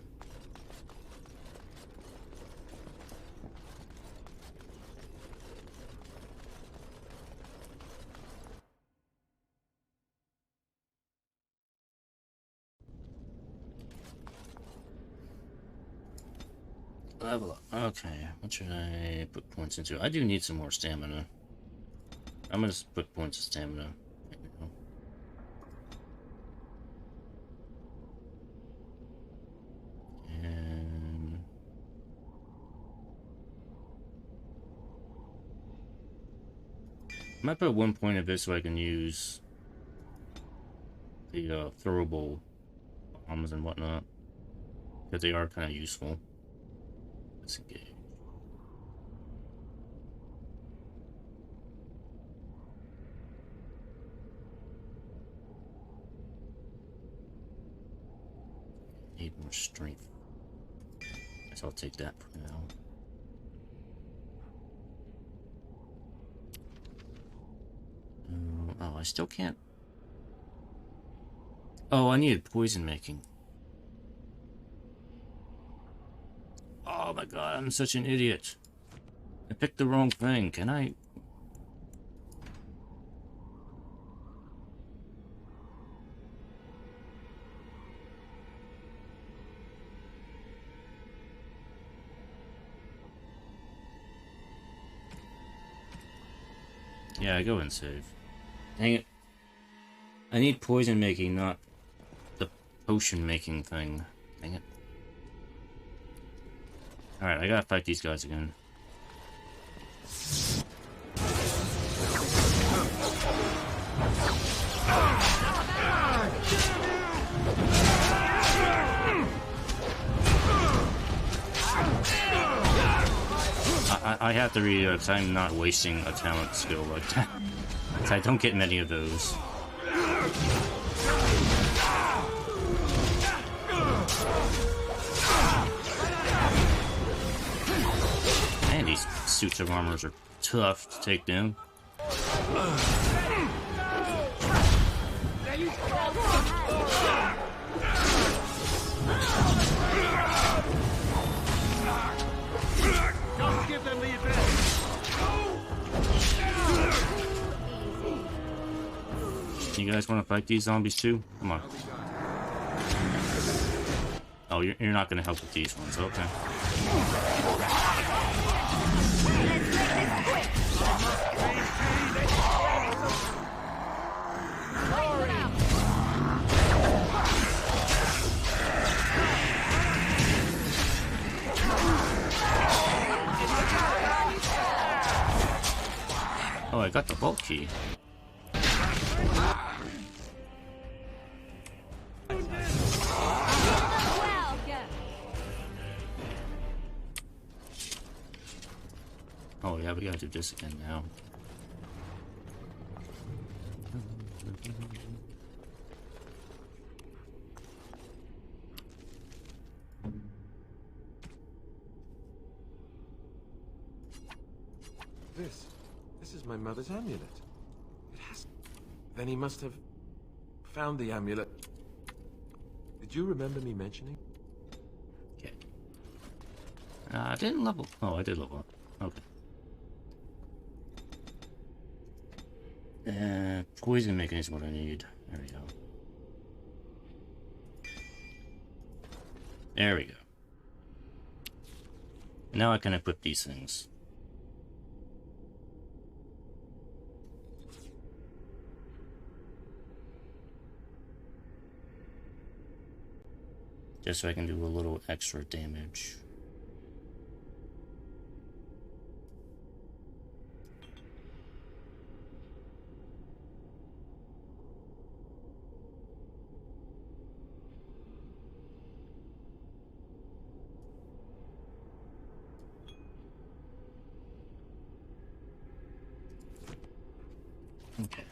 Level up. Okay, what should I put points into? I do need some more stamina. I'm gonna just put points of stamina. There we go. And I might put 1 point of it so I can use the throwable bombs and whatnot, because they are kind of useful. Let's engage. Need more strength. Guess I'll take that for now. Oh, I still can't. Oh, I needed poison making. Oh my god, I'm such an idiot. I picked the wrong thing. Can I? Yeah, I go and save. Dang it. I need poison making, not the potion making thing. Dang it. Alright, I gotta fight these guys again. I have to read it because I'm not wasting a talent skill like that. I don't get many of those. Man, these suits of armor are tough to take down. Don't give them the advantage. You guys want to fight these zombies too? Come on. Oh, you're not going to help with these ones. Okay. Oh, I got the vault key. Oh yeah, we gotta do this again now. This is my mother's amulet. It has... Then he must have found the amulet. Did you remember me mentioning? I didn't level. Oh, I did level up. Okay. Poison making is what I need. There we go. There we go. Now I can equip these things. Just so I can do a little extra damage. Okay.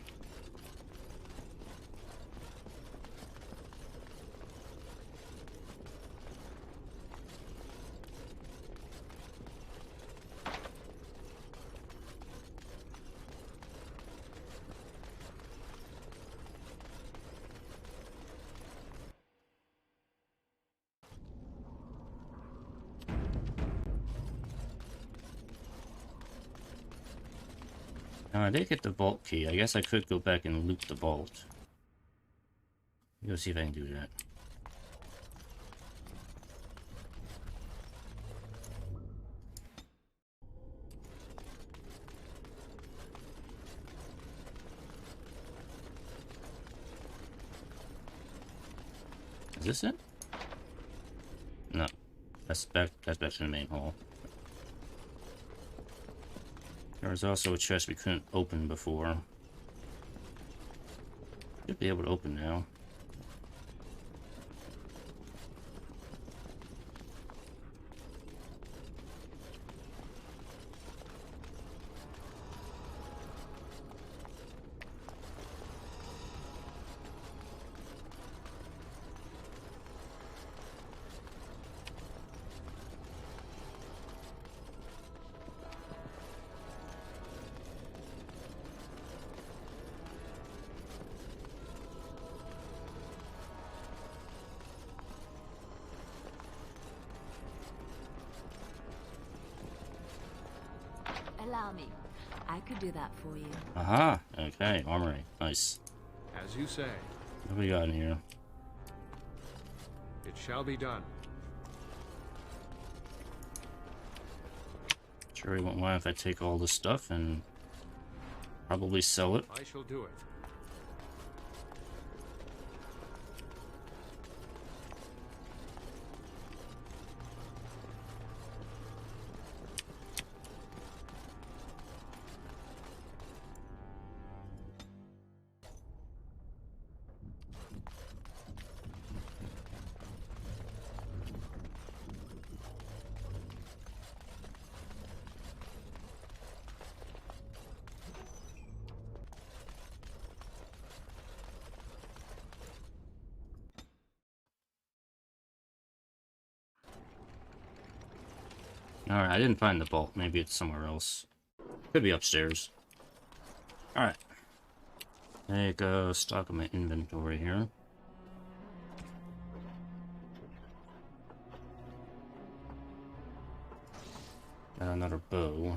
Now I did get the vault key. I guess I could go back and loot the vault. Go see if I can do that. Is this it? No. That's back to the main hall. There was also a chest we couldn't open before. Should be able to open now. Allow me. I could do that for you. Aha! Okay, armory. Nice. As you say. What do we got in here? It shall be done. Sure, you won't mind if I take all this stuff and probably sell it. I shall do it. Alright, I didn't find the vault. Maybe it's somewhere else. Could be upstairs. Alright. Take stock of my inventory here. Got another bow.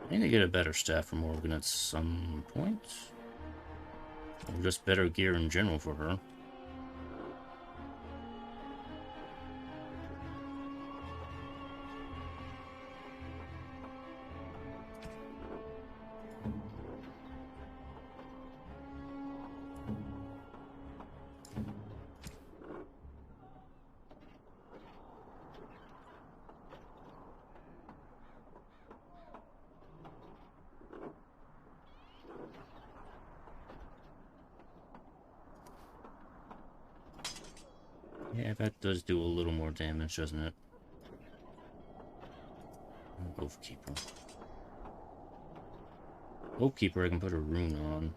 I need to get a better staff from Morgan at some point. Or just better gear in general for her. Yeah, that does do a little more damage, doesn't it? Oathkeeper. Oathkeeper, I can put a rune on.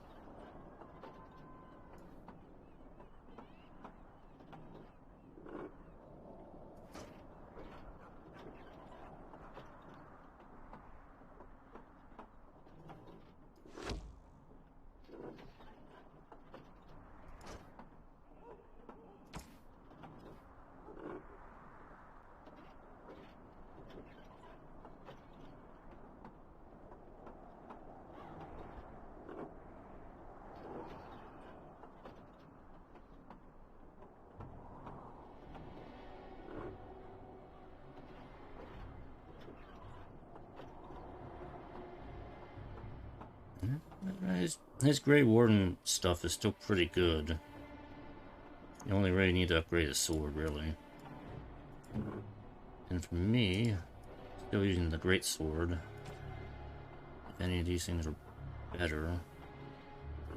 His Grey Warden stuff is still pretty good. You only really need to upgrade his sword, really. And for me, still using the Great Sword. If any of these things are better.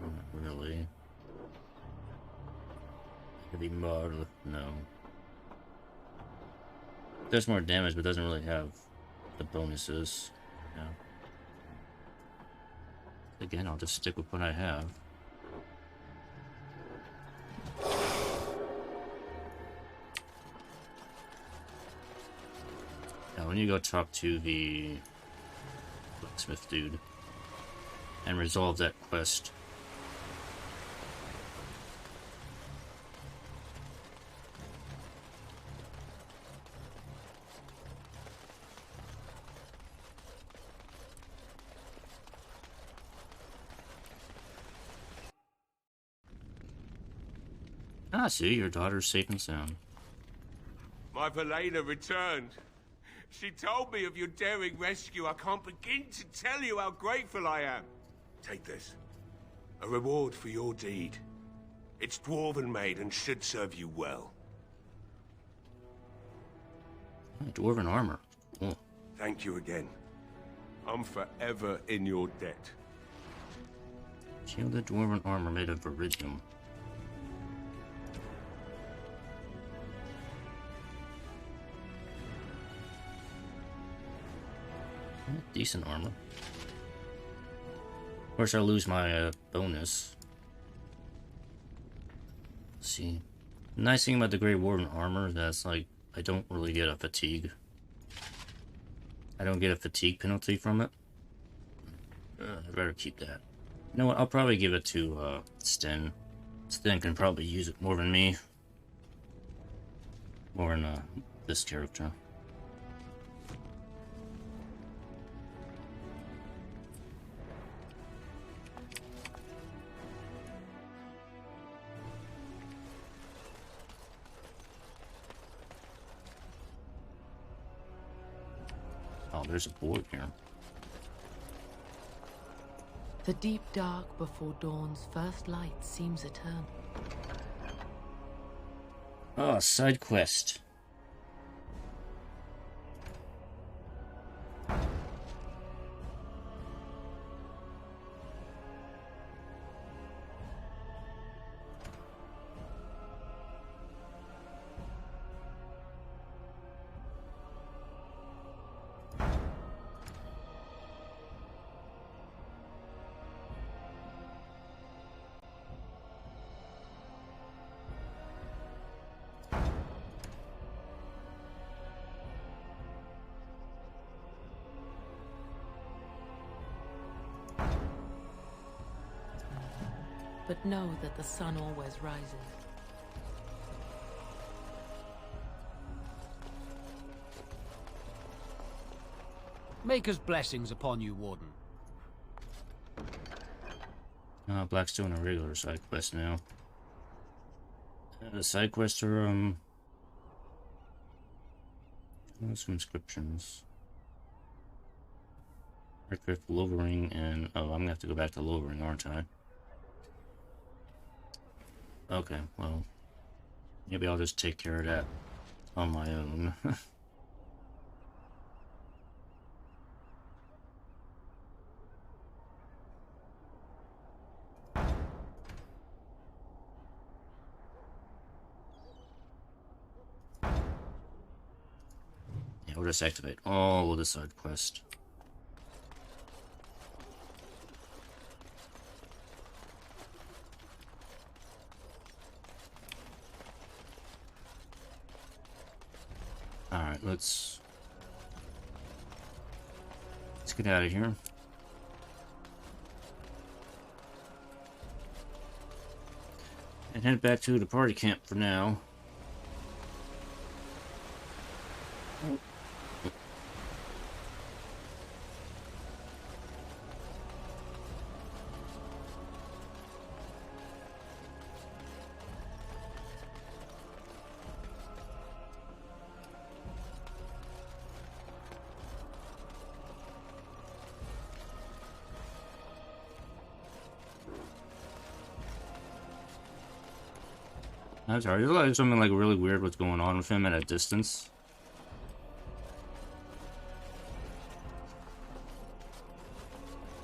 Not really. Heavy Mud, no. Does more damage, but doesn't really have the bonuses. Yeah. Again, I'll just stick with what I have. Now, when you go talk to the blacksmith dude and resolve that quest, ah, see, your daughter's safe and sound. My Valena returned. She told me of your daring rescue. I can't begin to tell you how grateful I am. Take this. A reward for your deed. It's dwarven made and should serve you well. Dwarven armor. Cool. Thank you again. I'm forever in your debt. Shielded dwarven armor made of iridium. Decent armor. Of course, I'll lose my bonus. Let's see. The nice thing about the Grey Warden armor is that it's like I don't really get a fatigue. I don't get a fatigue penalty from it. I'd better keep that. You know what? I'll probably give it to Sten. Sten can probably use it more than me. More than this character. Oh, there's a board here. The deep dark before dawn's first light seems eternal. Oh, side quest. But know that the sun always rises. Maker's blessings upon you, Warden. Blackstone a regular side quest now. The side quests are some inscriptions. Redcliffe, Lowering, and oh, I'm gonna have to go back to Lowering, aren't I? Okay, well, maybe I'll just take care of that on my own. Yeah, we'll just activate all of the side quests. Alright, let's get out of here. And head back to the party camp for now. I'm sorry, there's like something like really weird what's going on with him at a distance.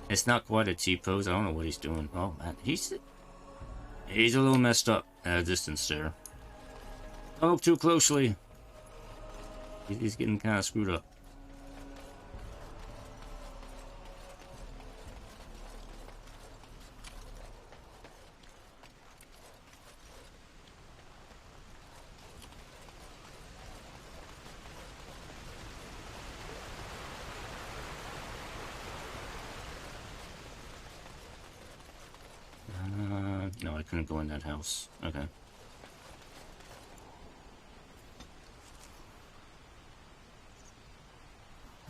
It's not quite a T-pose, I don't know what he's doing. Oh man, he's a little messed up at a distance there. Don't look too closely. He's getting kind of screwed up. No, I couldn't go in that house. Okay.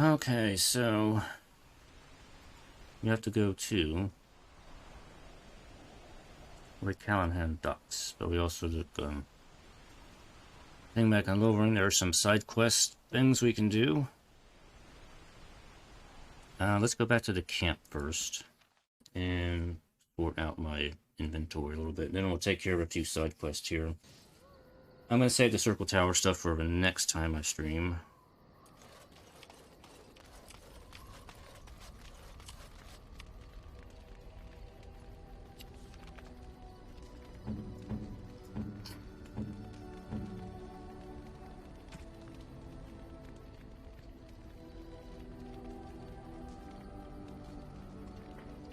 Okay, so we have to go to Callahan Docks, but we also look thing back on lowering. There are some side quest things we can do. Let's go back to the camp first and sort out my inventory a little bit. Then we'll take care of a few side quests here. I'm going to save the Circle Tower stuff for the next time I stream.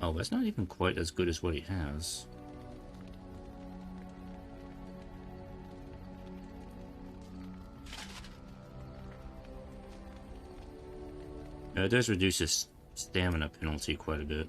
Oh, that's not even quite as good as what he has. It does reduce his stamina penalty quite a bit.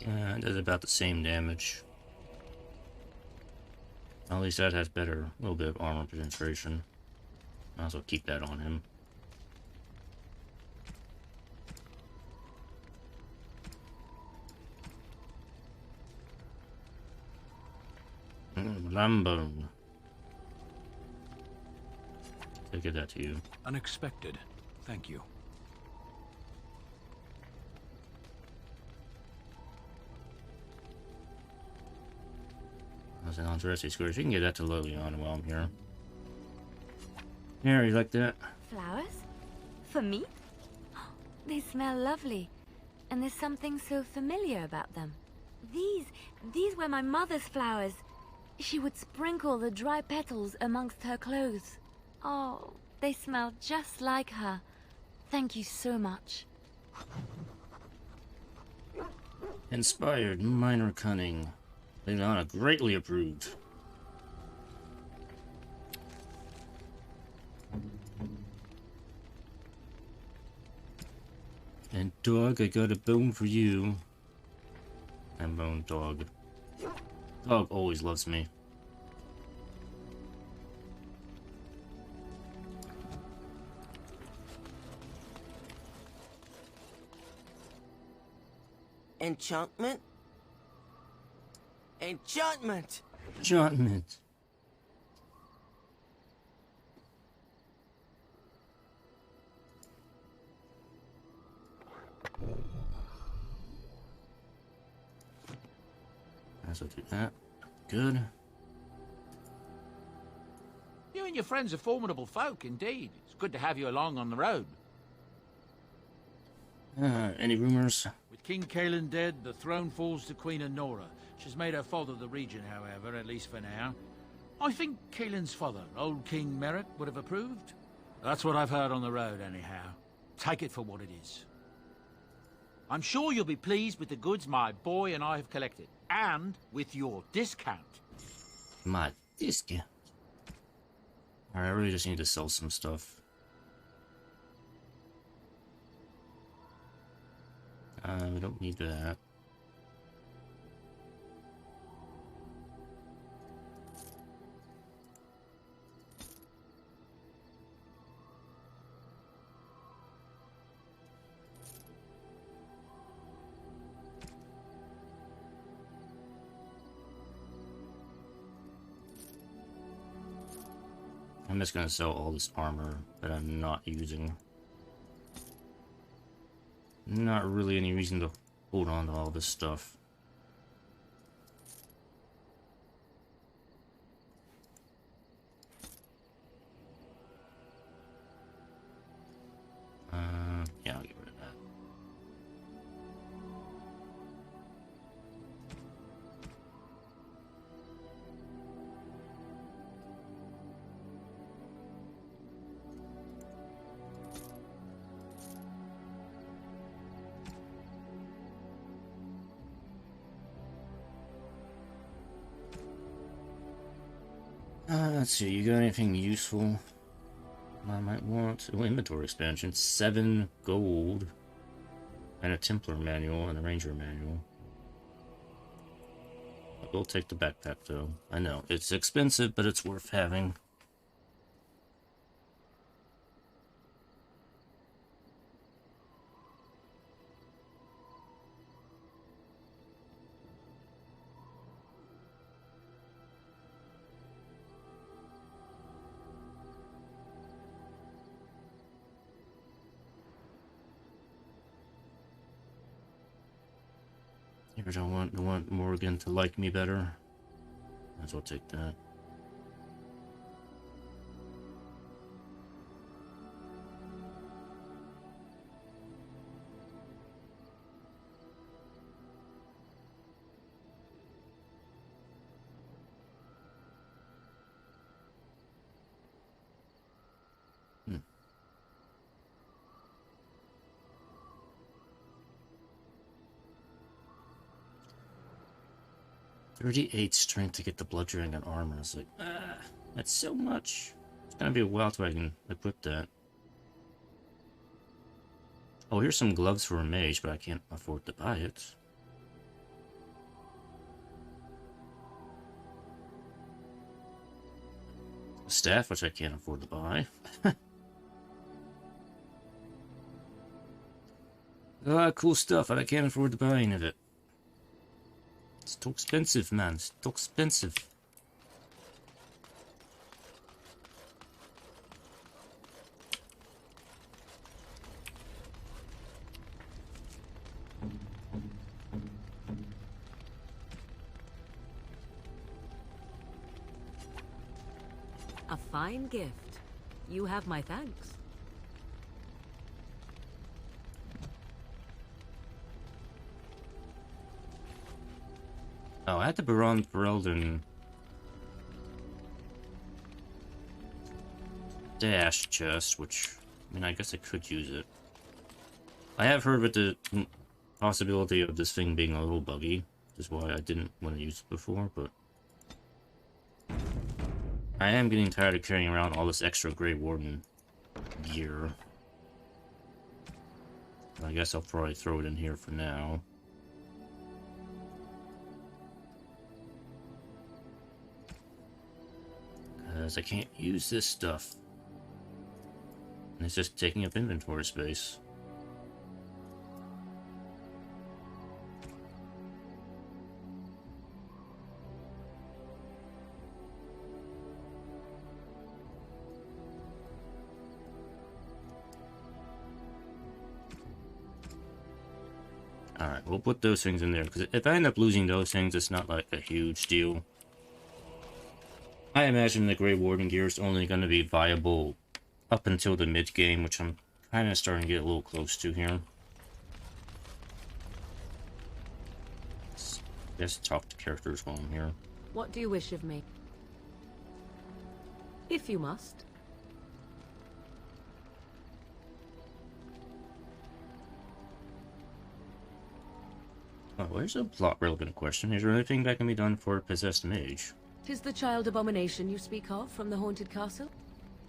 It does about the same damage. At least that has better, a little bit of armor penetration. Might as well keep that on him. Lambone. I give that to you. Unexpected. Thank you. That's an interesting square. You can get that to Liliana while I'm here. Here, you like that? Flowers? For me? They smell lovely. And there's something so familiar about them. These were my mother's flowers. She would sprinkle the dry petals amongst her clothes. Oh, they smell just like her. Thank you so much. Inspired, minor cunning. Liliana greatly approved. And dog, I got a bone for you. And bone, dog. Dog always loves me. Enchantment? Enchantment! Enchantment. As I do that. Good. You and your friends are formidable folk, indeed. It's good to have you along on the road. Any rumors? With King Cailan dead, the throne falls to Queen Honora. She's made her father the regent, however, at least for now. I think Cailan's father, old King Merrick, would have approved. That's what I've heard on the road, anyhow. Take it for what it is. I'm sure you'll be pleased with the goods my boy and I have collected. And with your discount. My discount? Alright, I really just need to sell some stuff. We don't need that. I'm just gonna sell all this armor that I'm not using. Not really any reason to hold on to all this stuff. Yeah, I'll get rid of that. Let's see, you got anything useful I might want? Oh, inventory expansion, 7 gold, and a Templar manual and a Ranger manual. I will take the backpack though. I know, it's expensive, but it's worth having. If I want Morgan to like me better, might as well take that. Hmm. 38 strength to get the blood dragon armor. It's like, that's so much. It's gonna be a while till I can equip that. Oh, here's some gloves for a mage, but I can't afford to buy it. A staff, which I can't afford to buy. A lot of cool stuff, but I can't afford to buy any of it. It's too expensive, man. It's too expensive. A fine gift. You have my thanks. Oh, I had the Baron Ferelden dash chest, which, I mean, I guess I could use it. I have heard of the possibility of this thing being a little buggy, which is why I didn't want to use it before, but I am getting tired of carrying around all this extra Grey Warden gear. I guess I'll probably throw it in here for now. Because I can't use this stuff. And it's just taking up inventory space. Alright, we'll put those things in there, because if I end up losing those things, it's not like a huge deal. I imagine the Grey Warden gear is only going to be viable up until the mid-game, which I'm kind of starting to get a little close to here. Let's talk to characters while I'm here. What do you wish of me? If you must. Oh, where's a plot-relevant question? Is there anything that can be done for a possessed mage? 'Tis the child abomination you speak of from the haunted castle?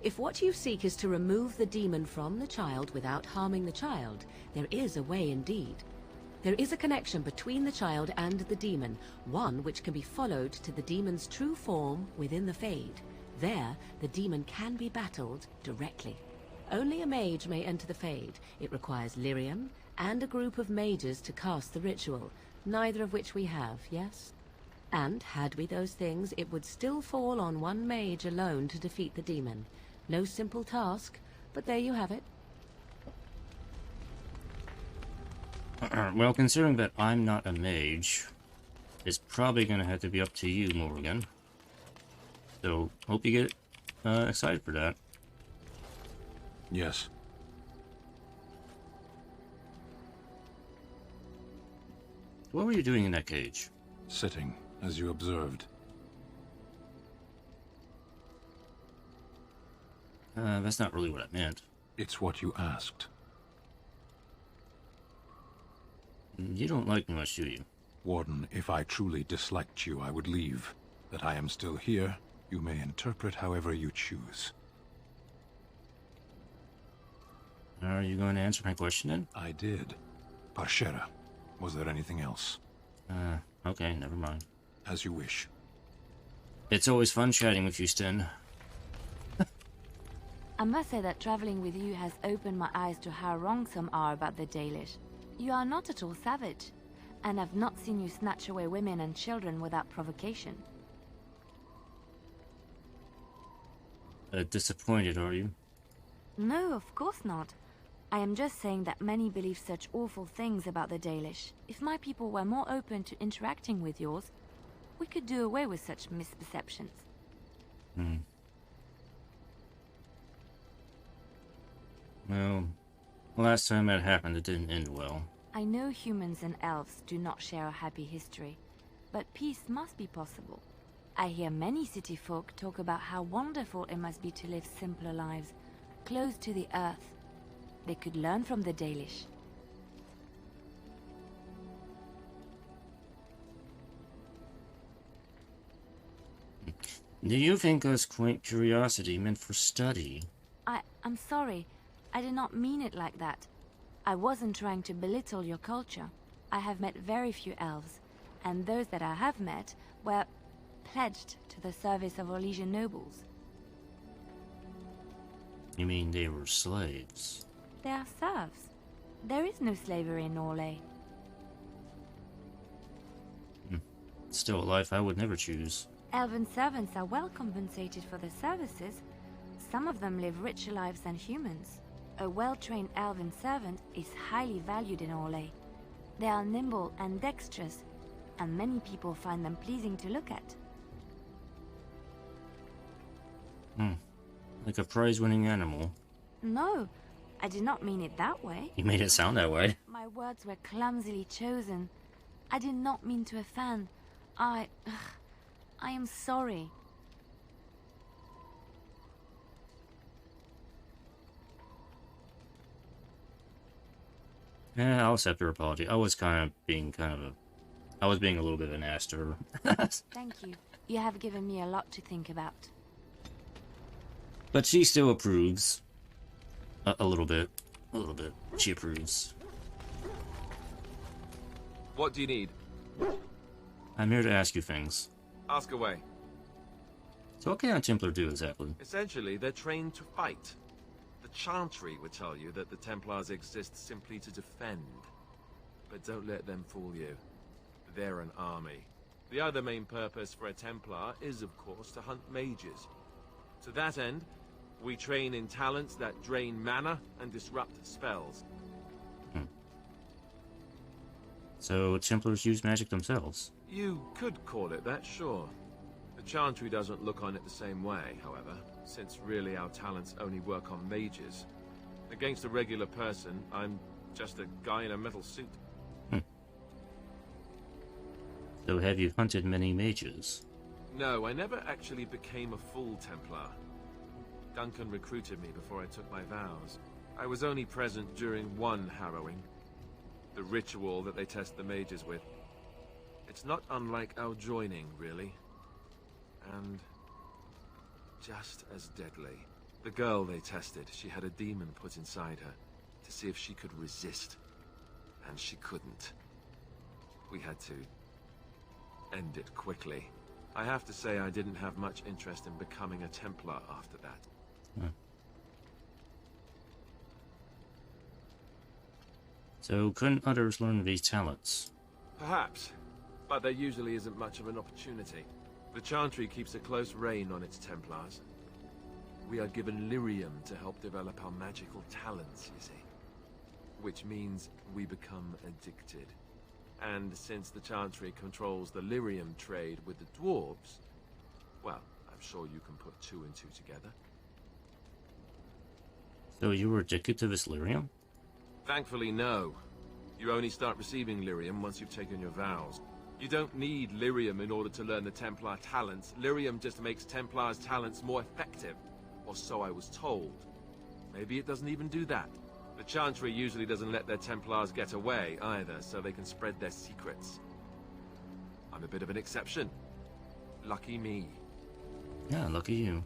If what you seek is to remove the demon from the child without harming the child, there is a way indeed. There is a connection between the child and the demon, one which can be followed to the demon's true form within the Fade. There, the demon can be battled directly. Only a mage may enter the Fade. It requires lyrium and a group of mages to cast the ritual, neither of which we have, yes? And, had we those things, it would still fall on one mage alone to defeat the demon. No simple task, but there you have it. Well, considering that I'm not a mage, it's probably going to have to be up to you, Morgan. So, hope you get excited for that. Yes. What were you doing in that cage? Sitting, as you observed. That's not really what I meant. It's what you asked. You don't like me much, do you? Warden, if I truly disliked you, I would leave. That I am still here, you may interpret however you choose. Are you going to answer my question then? I did. Parshera, was there anything else? Okay, never mind. As you wish. It's always fun chatting with you, Sten. I must say that traveling with you has opened my eyes to how wrong some are about the Dalish. You are not at all savage, and I've not seen you snatch away women and children without provocation. Disappointed, are you? No, of course not. I am just saying that many believe such awful things about the Dalish. If my people were more open to interacting with yours, we could do away with such misperceptions. Well, last time that happened, it didn't end well. I know humans and elves do not share a happy history, but peace must be possible. I hear many city folk talk about how wonderful it must be to live simpler lives, close to the earth. They could learn from the Dalish. Do you think us quaint curiosity meant for study? I'm sorry. I did not mean it like that. I wasn't trying to belittle your culture. I have met very few elves, and those that I have met were pledged to the service of Orlesian nobles. You mean they were slaves? They are serfs. There is no slavery in Orlais. Still a life I would never choose. Elven servants are well compensated for their services. Some of them live richer lives than humans. A well-trained elven servant is highly valued in Orlais. They are nimble and dexterous, and many people find them pleasing to look at. Like a prize-winning animal. No, I did not mean it that way. You made it sound that way. My words were clumsily chosen. I did not mean to offend. I am sorry. Yeah, I'll accept her apology. I was being a little bit of an ass to her. Thank you. You have given me a lot to think about. But she still approves. A little bit. A little bit. She approves. What do you need? I'm here to ask you things. Ask away. So what can a Templar do exactly? Essentially, they're trained to fight. The Chantry would tell you that the Templars exist simply to defend. But don't let them fool you. They're an army. The other main purpose for a Templar is, of course, to hunt mages. To that end, we train in talents that drain mana and disrupt spells. So Templars use magic themselves? You could call it that, sure. The Chantry doesn't look on it the same way, however, since really our talents only work on mages. Against a regular person, I'm just a guy in a metal suit. So have you hunted many mages? No, I never actually became a full Templar. Duncan recruited me before I took my vows. I was only present during one harrowing. The ritual that they test the mages with. It's not unlike our joining, really. And just as deadly. The girl they tested, she had a demon put inside her to see if she could resist. And she couldn't. We had to end it quickly. I have to say I didn't have much interest in becoming a Templar after that. So couldn't others learn these talents? Perhaps, but there usually isn't much of an opportunity. The Chantry keeps a close rein on its Templars. We are given lyrium to help develop our magical talents, you see. Which means we become addicted. And since the Chantry controls the lyrium trade with the dwarves, well, I'm sure you can put two and two together. So you were addicted to this lyrium? Thankfully, no. You only start receiving lyrium once you've taken your vows. You don't need lyrium in order to learn the Templar talents. Lyrium just makes Templars' talents more effective. Or so I was told. Maybe it doesn't even do that. The Chantry usually doesn't let their Templars get away, either, so they can spread their secrets. I'm a bit of an exception. Lucky me. Yeah, lucky you.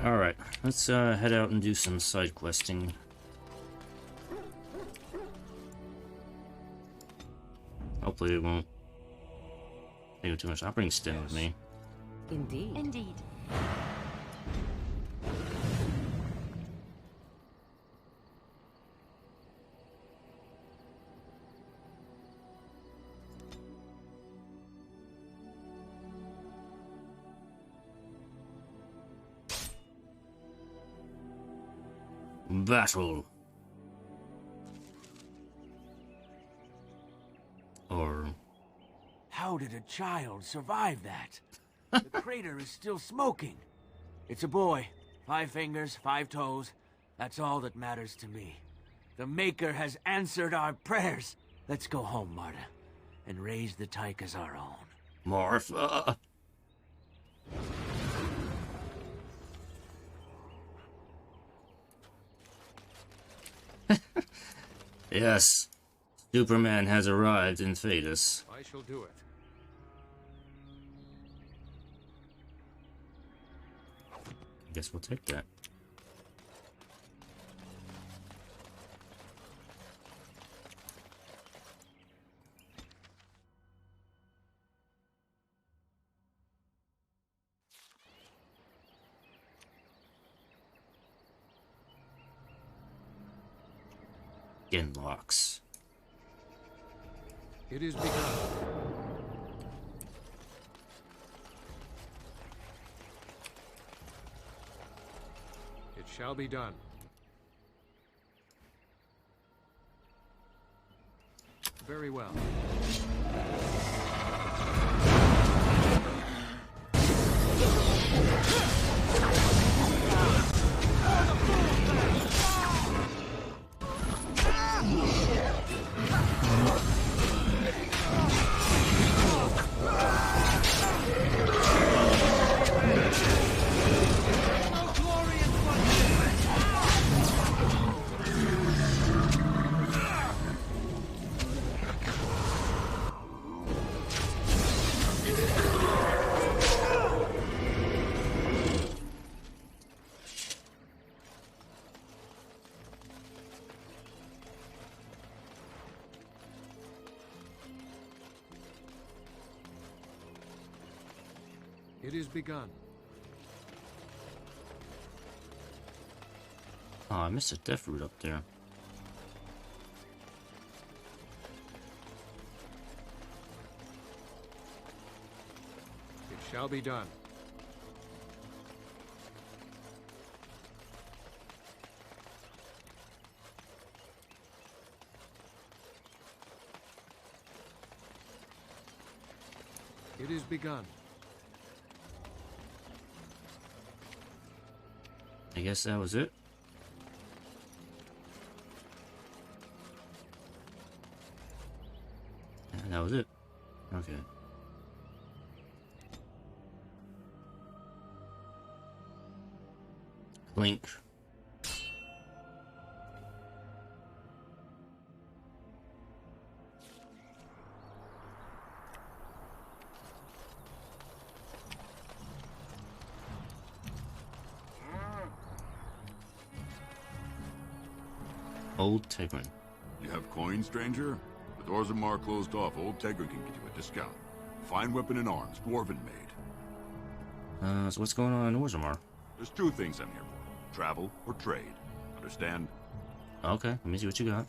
Alright, let's head out and do some side questing. Hopefully it won't take too much. I'll bring Stim with me. Indeed. Indeed. Battle. Or... How did a child survive that? The crater is still smoking. It's a boy. 5 fingers, 5 toes. That's all that matters to me. The Maker has answered our prayers. Let's go home, Marta, and raise the Tyke as our own. Martha. Yes, Superman has arrived in Thedas. I shall do it. I guess we'll take that. Locks. It is begun. It shall be done. Very well. It is begun. Oh, I missed a death root up there. It shall be done. It is begun. I guess that was it. Yeah, that was it. Okay. Link. Old Tegrin. You have coin, stranger? The doors are marked closed off. Old Tegrin can get you a discount. Fine weapon and arms, dwarven made. So what's going on in Orzammar? There's two things I'm here for. Travel or trade. Understand? Okay, let me see what you got.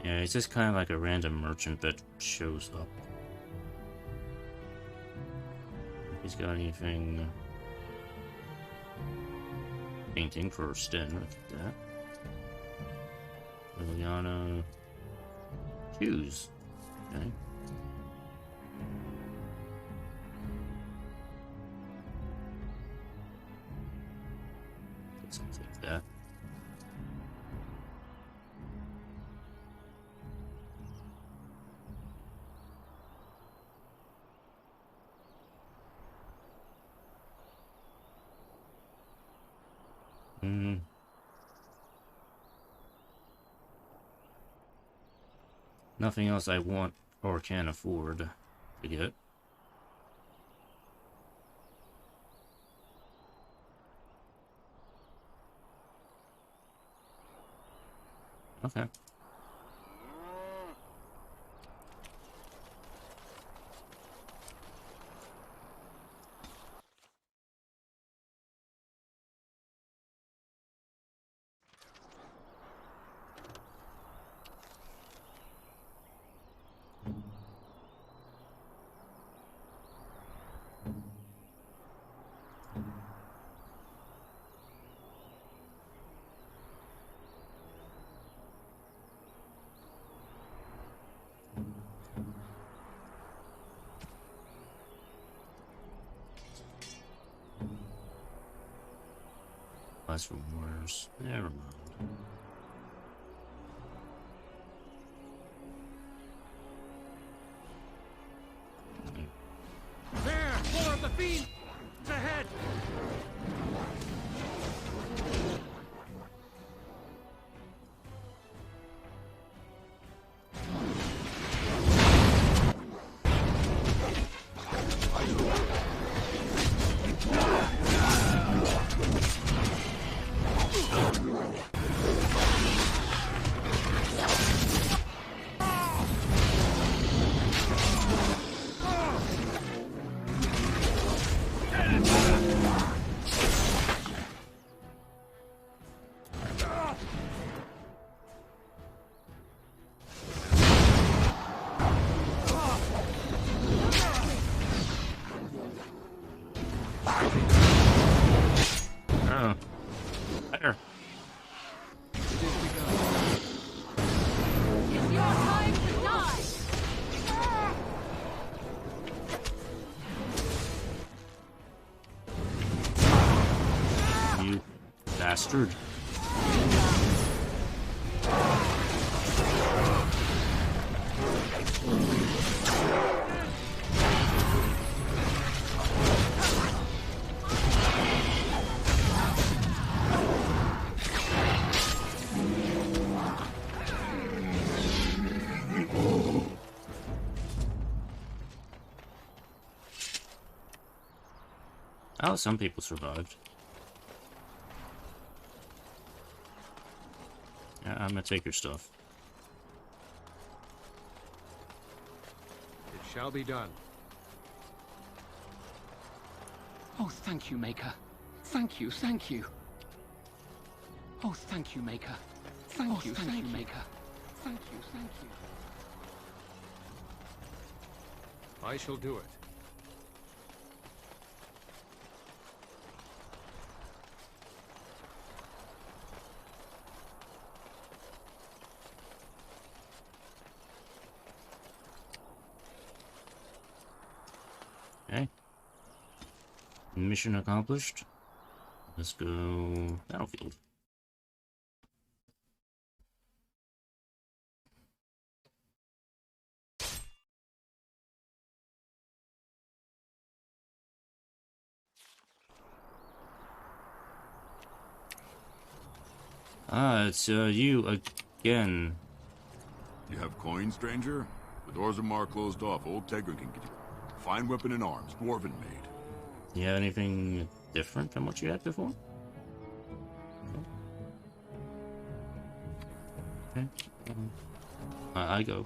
Yeah, it's just kind of like a random merchant that shows up. If he's got anything... Painting for Sten, look at that. Liliana... Shoes. Okay. Guess I'll take that. Nothing else I want or can afford to get. Okay. That's from worse. Never mind. There! More of the fiends ahead! Bastard. Oh, some people survived. Yeah, I'm gonna take your stuff. shall be done. Oh, thank you, Maker. Thank you, thank you. Oh, thank you, Maker. Thank you, Maker. Thank you, thank you. I shall do it. Okay. Mission accomplished. Let's go battlefield. Ah, it's you again. You have coin, stranger? The doors are marked closed off. Old Tegger can get you. Fine weapon and arms, dwarven made. Do you have anything different from what you had before? Okay. I go.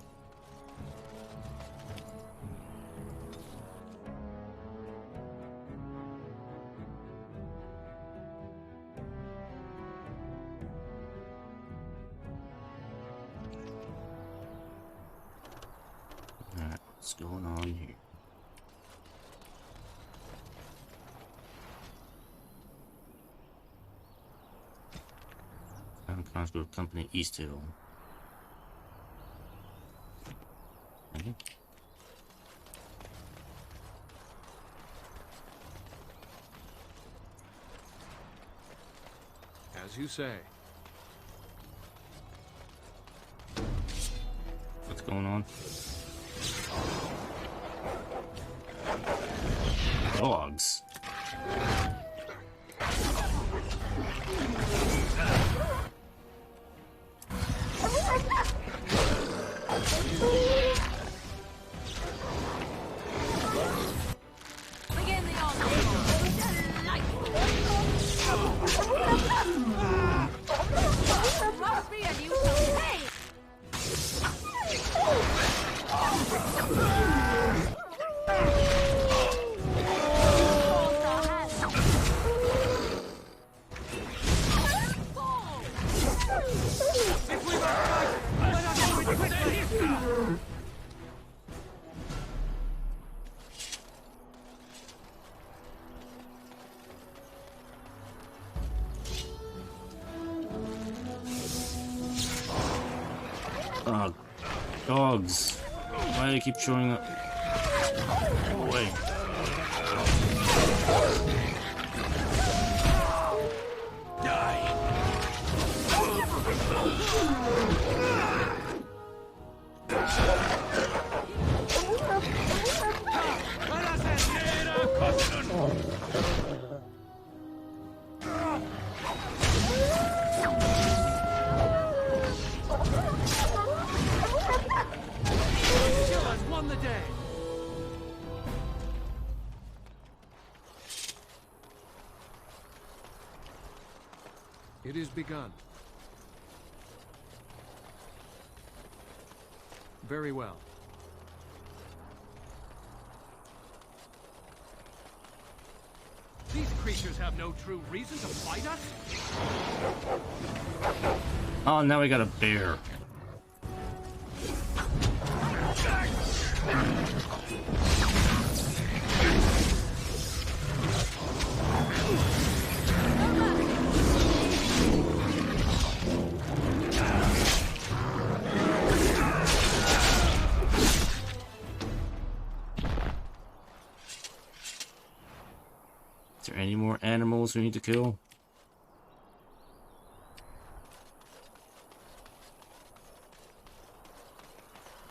Alright, what's going on here? Conscript Company East Hill. Okay. As you say. What's going on? Dogs. Dogs. Why do they keep showing up? Go away. Won the day. It is begun. Very well. These creatures have no true reason to fight us. Oh, now we got a bear. Is there any more animals we need to kill?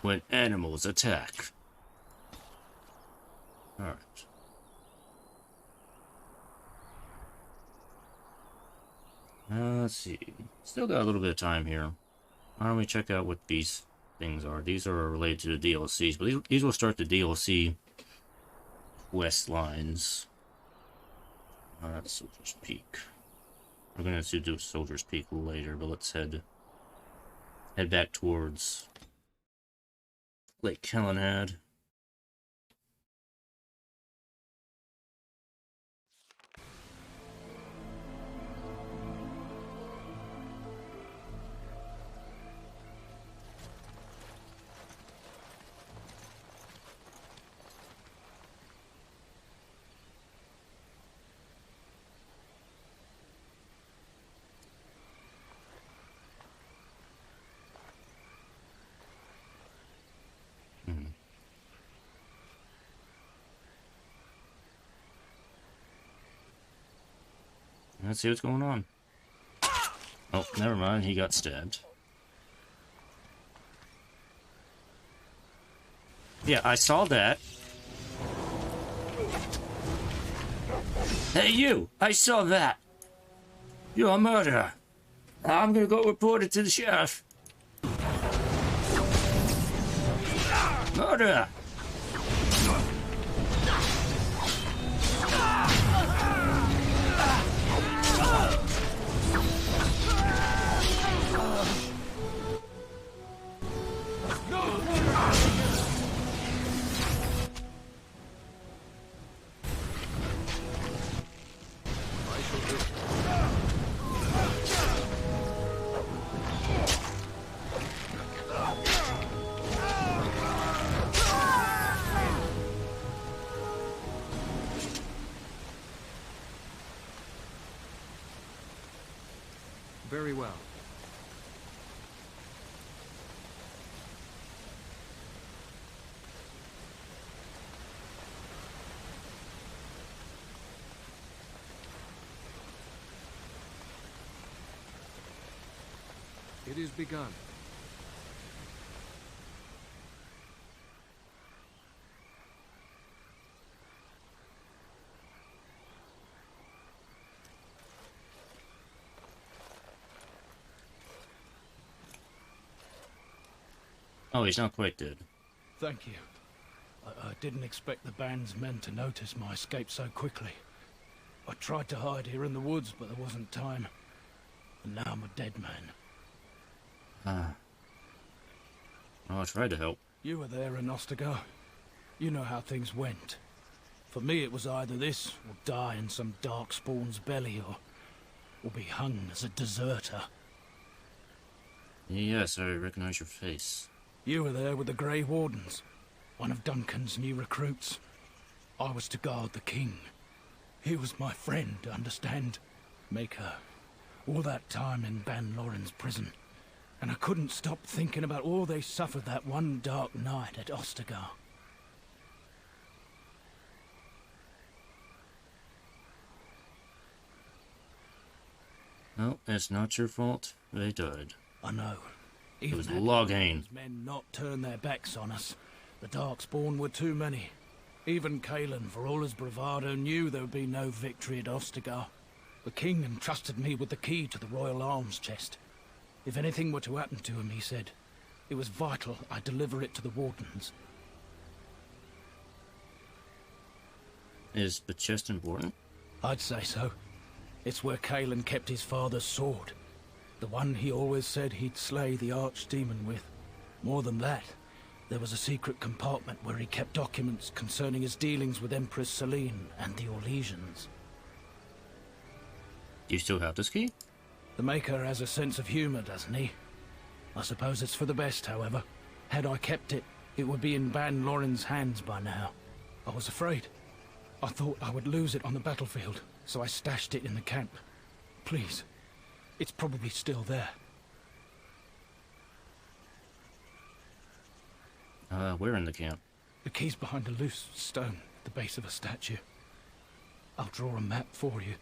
When animals attack. Alright. Let's see. Still got a little bit of time here. Why don't we check out what these things are? These are related to the DLCs, but these will start the DLC quest lines. That's Soldier's Peak. We're gonna do Soldier's Peak later, but let's head back towards Lake Kellenhad. Let's see what's going on. Oh, never mind. He got stabbed. Yeah, I saw that. Hey, you! I saw that! You're a murderer! I'm gonna go report it to the sheriff. Murderer! Very well. It is begun. Oh, he's not quite dead. Thank you. I didn't expect the band's men to notice my escape so quickly. I tried to hide here in the woods, but there wasn't time. And now I'm a dead man. Ah. Oh, I tried to help. You were there in Ostagar. You know how things went. For me, it was either this, or die in some darkspawn's belly, or be hung as a deserter. Yes, I recognize your face. You were there with the Grey Wardens, one of Duncan's new recruits. I was to guard the king. He was my friend, understand? Maker. All that time in Ban Loren's prison. And I couldn't stop thinking about all they suffered that one dark night at Ostagar. No, it's not your fault. They died. I know. It was Even Loghain. men not turn their backs on us. The Darkspawn were too many. Even Kalen, for all his bravado, knew there would be no victory at Ostagar. The king entrusted me with the key to the royal arms chest. If anything were to happen to him, he said, it was vital I deliver it to the Wardens. Is the chest important? I'd say so. It's where Kalen kept his father's sword. The one he always said he'd slay the archdemon with. More than that, there was a secret compartment where he kept documents concerning his dealings with Empress Selene and the Orlesians. Do you still have this key? The Maker has a sense of humor, doesn't he? I suppose it's for the best, however. Had I kept it, it would be in Ban Loren's hands by now. I was afraid. I thought I would lose it on the battlefield, so I stashed it in the camp. Please. It's probably still there. Where in the camp? The key's behind a loose stone at the base of a statue. I'll draw a map for you,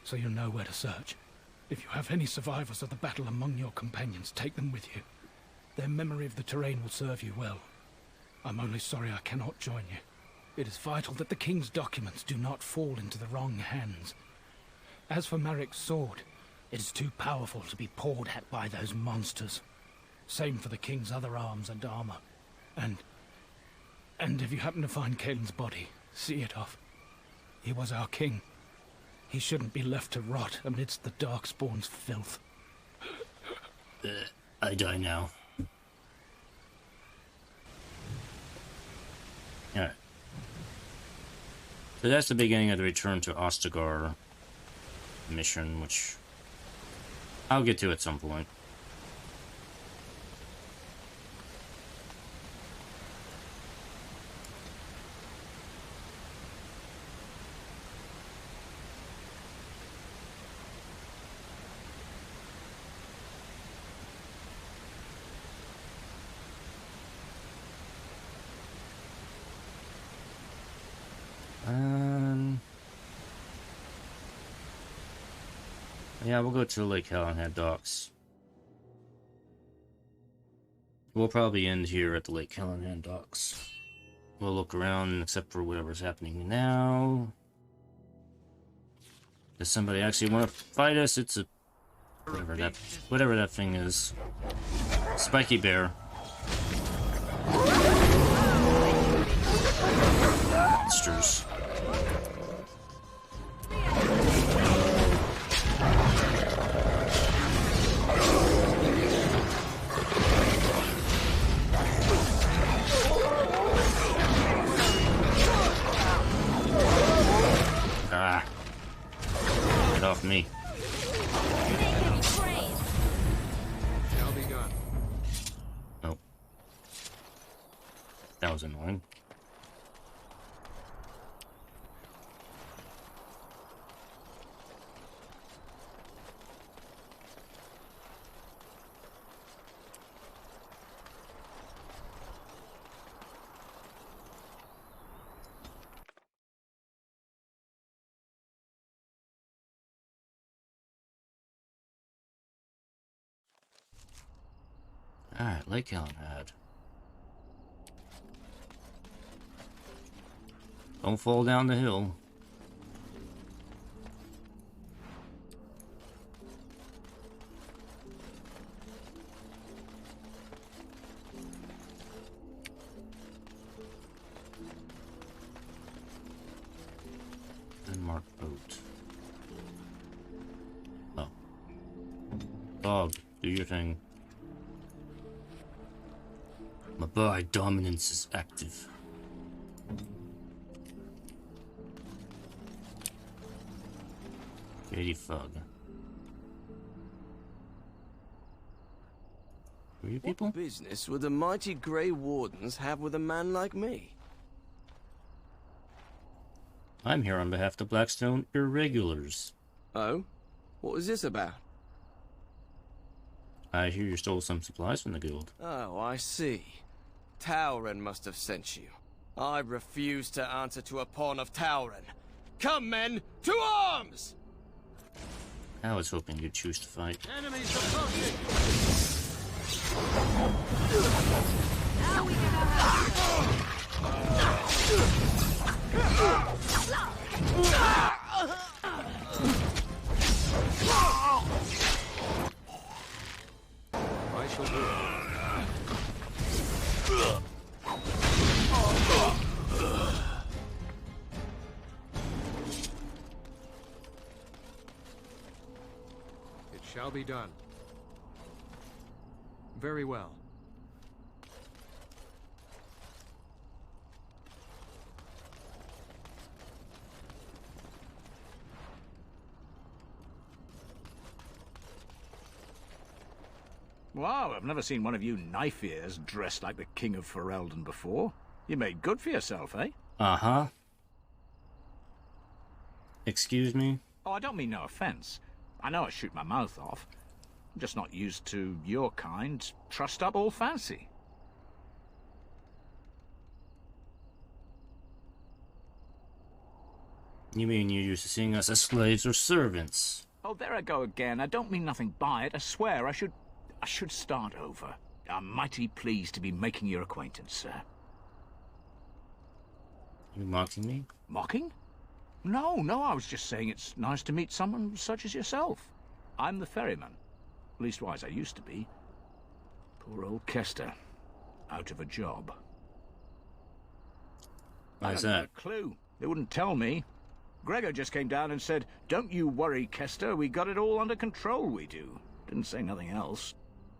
so you'll know where to search. If you have any survivors of the battle among your companions, take them with you. Their memory of the terrain will serve you well. I'm only sorry I cannot join you. It is vital that the king's documents do not fall into the wrong hands. As for Marik's sword, it is too powerful to be pawed at by those monsters. Same for the king's other arms and armor. And if you happen to find Kalen's body, see it off. He was our king. He shouldn't be left to rot amidst the Darkspawn's filth. I die now. Alright. So that's the beginning of the return to Ostagar mission, which I'll get to at some point. Yeah, we'll go to the Lake Callahan docks. We'll probably end here at the Lake Callahan docks. We'll look around, except for whatever's happening now. Does somebody actually want to fight us? It's a... whatever that thing is. Spiky bear. Monsters. Ah. Get off me. Shall be done. Oh. That was annoying. Alright, Lake Callahan. Don't fall down the hill. Unmarked boat. Oh. Dog, do your thing. My bird dominance is active. Shady fog. Were you people? What business would the mighty Grey Wardens have with a man like me? I'm here on behalf of the Blackstone Irregulars. Oh? What is this about? I hear you stole some supplies from the guild. Oh, I see. Tauren must have sent you. I refuse to answer to a pawn of Tauren. Come, men, to arms! I was hoping you'd choose to fight. Enemies approaching! Now we can I shall do it. It shall be done. Very well. Wow, I've never seen one of you knife-ears dressed like the King of Ferelden before. You made good for yourself, eh? Uh-huh. Excuse me? Oh, I don't mean no offense. I know I shoot my mouth off. I'm just not used to your kind, trussed up all fancy. You mean you're used to seeing us as slaves or servants? Oh, there I go again. I don't mean nothing by it. I swear I should start over. I'm mighty pleased to be making your acquaintance, sir. You mocking me? Mocking? No, I was just saying it's nice to meet someone such as yourself. I'm the ferryman. Leastwise, I used to be. Poor old Kester. Out of a job. Why's I that? haven't got a clue. They wouldn't tell me. Gregor just came down and said, "Don't you worry, Kester. We got it all under control, we do." Didn't say nothing else.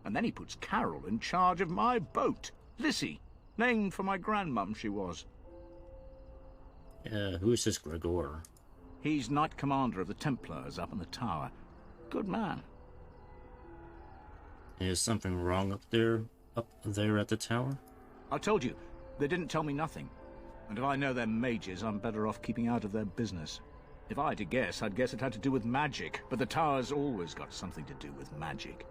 And then he puts Carol in charge of my boat. Lissy. Named for my grandmum, she was. Who's this Gregor? He's Knight Commander of the Templars up in the tower. Good man. Is something wrong up there at the tower? I told you, they didn't tell me nothing. And if I know they're mages, I'm better off keeping out of their business. If I had to guess, I'd guess it had to do with magic. But the tower's always got something to do with magic.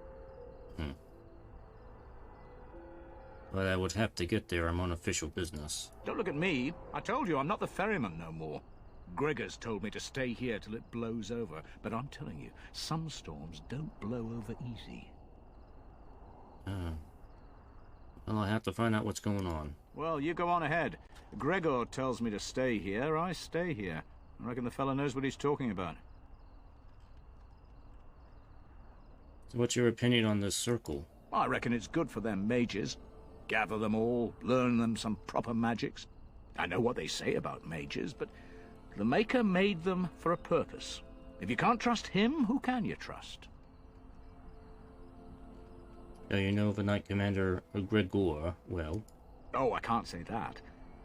Well, I would have to get there. I'm on official business. Don't look at me. I told you, I'm not the ferryman no more. Gregor's told me to stay here till it blows over, but I'm telling you, some storms don't blow over easy. Well, I have to find out what's going on. Well, you go on ahead. Gregor tells me to stay here, I stay here. I reckon the fella knows what he's talking about. So what's your opinion on this circle? I reckon it's good for them mages. Gather them all, learn them some proper magics. I know what they say about mages, but the Maker made them for a purpose. If you can't trust him, who can you trust? Do you know of a Knight Commander Gregor well? Oh, I can't say that.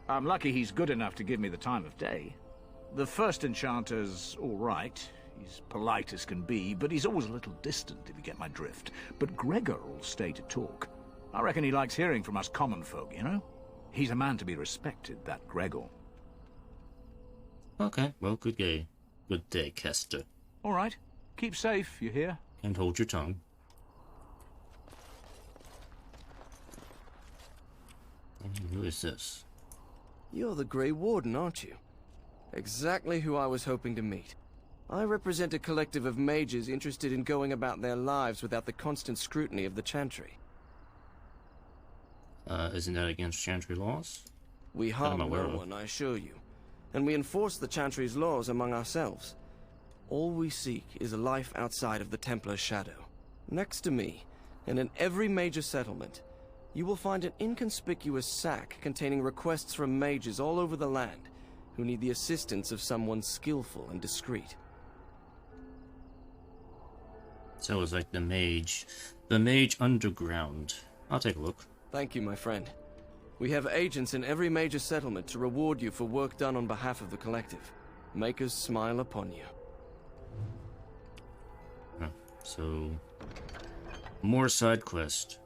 I'm lucky he's good enough to give me the time of day. The first enchanter's all right. He's polite as can be, but he's always a little distant, if you get my drift. But Gregor will stay to talk. I reckon he likes hearing from us common folk, you know? He's a man to be respected, that Gregor. Okay, well, good day. Good day, Kester. All right. Keep safe, you hear? And hold your tongue. And who is this? You're the Grey Warden, aren't you? Exactly who I was hoping to meet. I represent a collective of mages interested in going about their lives without the constant scrutiny of the Chantry. Isn't that against Chantry laws? We harm no one, I assure you. And we enforce the Chantry's laws among ourselves. All we seek is a life outside of the Templar's shadow. Next to me, and in every major settlement, you will find an inconspicuous sack containing requests from mages all over the land who need the assistance of someone skillful and discreet. So it's like the mage underground. I'll take a look. Thank you, my friend. We have agents in every major settlement to reward you for work done on behalf of the collective. Makers smile upon you. So, more side quest.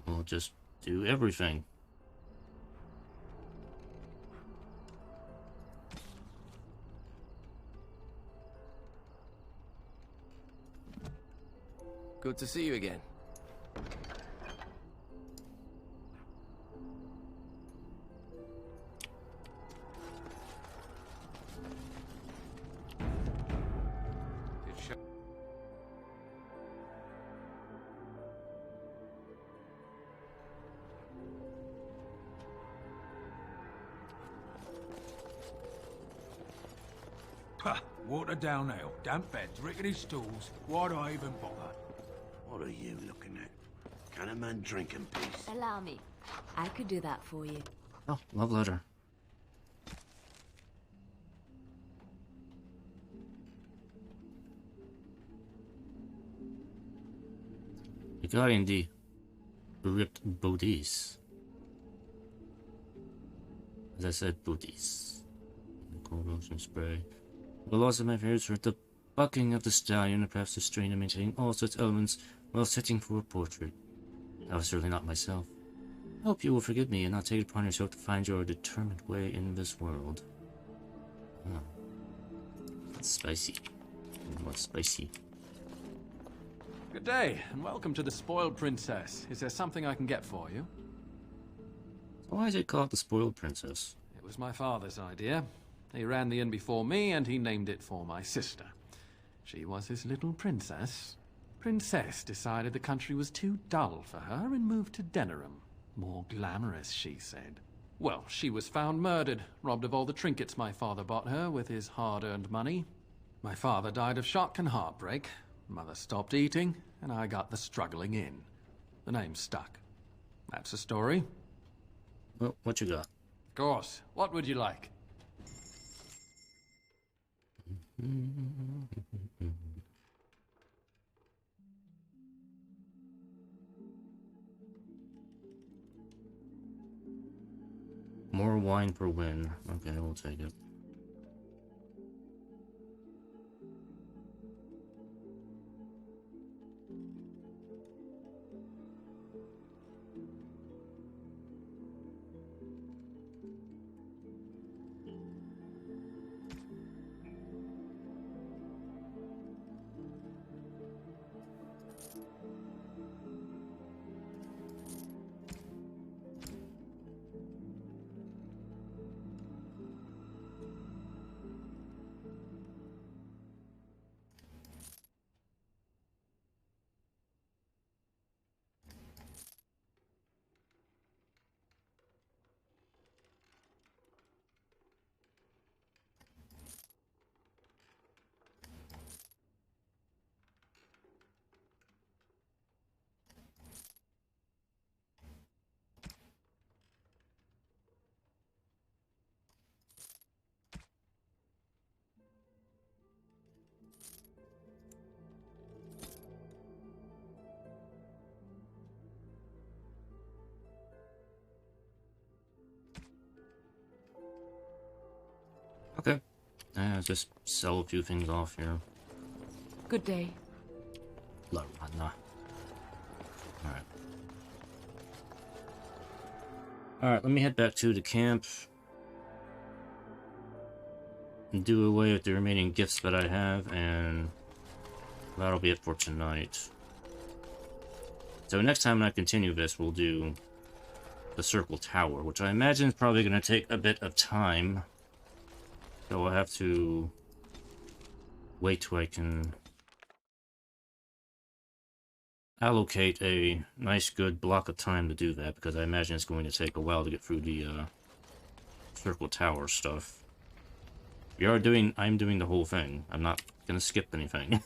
We'll just do everything. Good to see you again. Water down ale, damp beds, rickety stools. Why do I even bother? What are you looking at? Can a man drink in peace? Allow me. I could do that for you. Oh, love letter. The guy in the ripped booties. As I said, booties. Cold ocean spray. The loss of my favorites were the bucking of the stallion and perhaps the strain of maintaining all such elements while sitting for a portrait. I was certainly not myself. I hope you will forgive me and not take it upon yourself to find your determined way in this world. Oh. That's spicy. What's spicy? Good day, and welcome to the Spoiled Princess. Is there something I can get for you? Why is it called the Spoiled Princess? It was my father's idea. He ran the inn before me, and he named it for my sister. She was his little princess. Princess decided the country was too dull for her and moved to Denerim. More glamorous, she said. Well, she was found murdered, robbed of all the trinkets my father bought her with his hard-earned money. My father died of shock and heartbreak. Mother stopped eating, and I got the struggling inn. The name stuck. That's the story. Well, what you got? Of course. What would you like? wine for win. Okay, we'll take it. Okay. Just sell a few things off here. Good day. Alright. Alright, let me head back to the camp. And do away with the remaining gifts that I have, and that'll be it for tonight. So next time when I continue this, we'll do the Circle Tower, which I imagine is probably going to take a bit of time. So I'll have to wait till I can allocate a nice good block of time to do that, because I imagine it's going to take a while to get through the Circle Tower stuff. I'm doing the whole thing. I'm not gonna skip anything.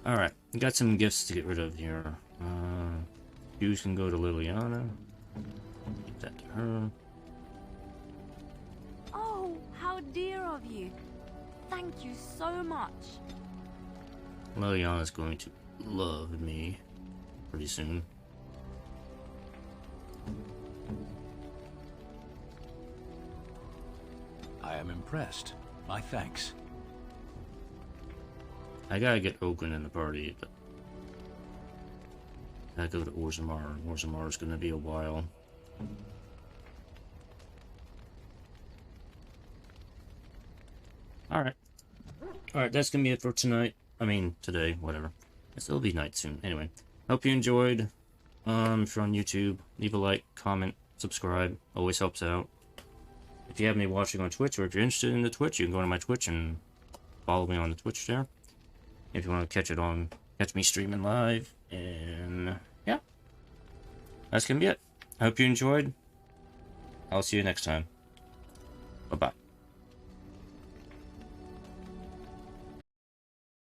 Alright, got some gifts to get rid of here. You can go to Liliana. Give that to her. Oh, how dear of you. Thank you so much. Liliana's going to love me pretty soon. I am impressed. My thanks. I gotta get Ogun in the party, but I gotta go to Orzammar. Orzammar is gonna be a while. Alright. Alright, that's gonna be it for tonight. I mean, today, whatever. It'll be night soon. Anyway, hope you enjoyed. If you're on YouTube, leave a like, comment, subscribe. Always helps out. If you have me watching on Twitch, or if you're interested in the Twitch, you can go to my Twitch and follow me on the Twitch there. If you want to catch me streaming live. And yeah, that's gonna be it. I hope you enjoyed. I'll see you next time. Bye-bye.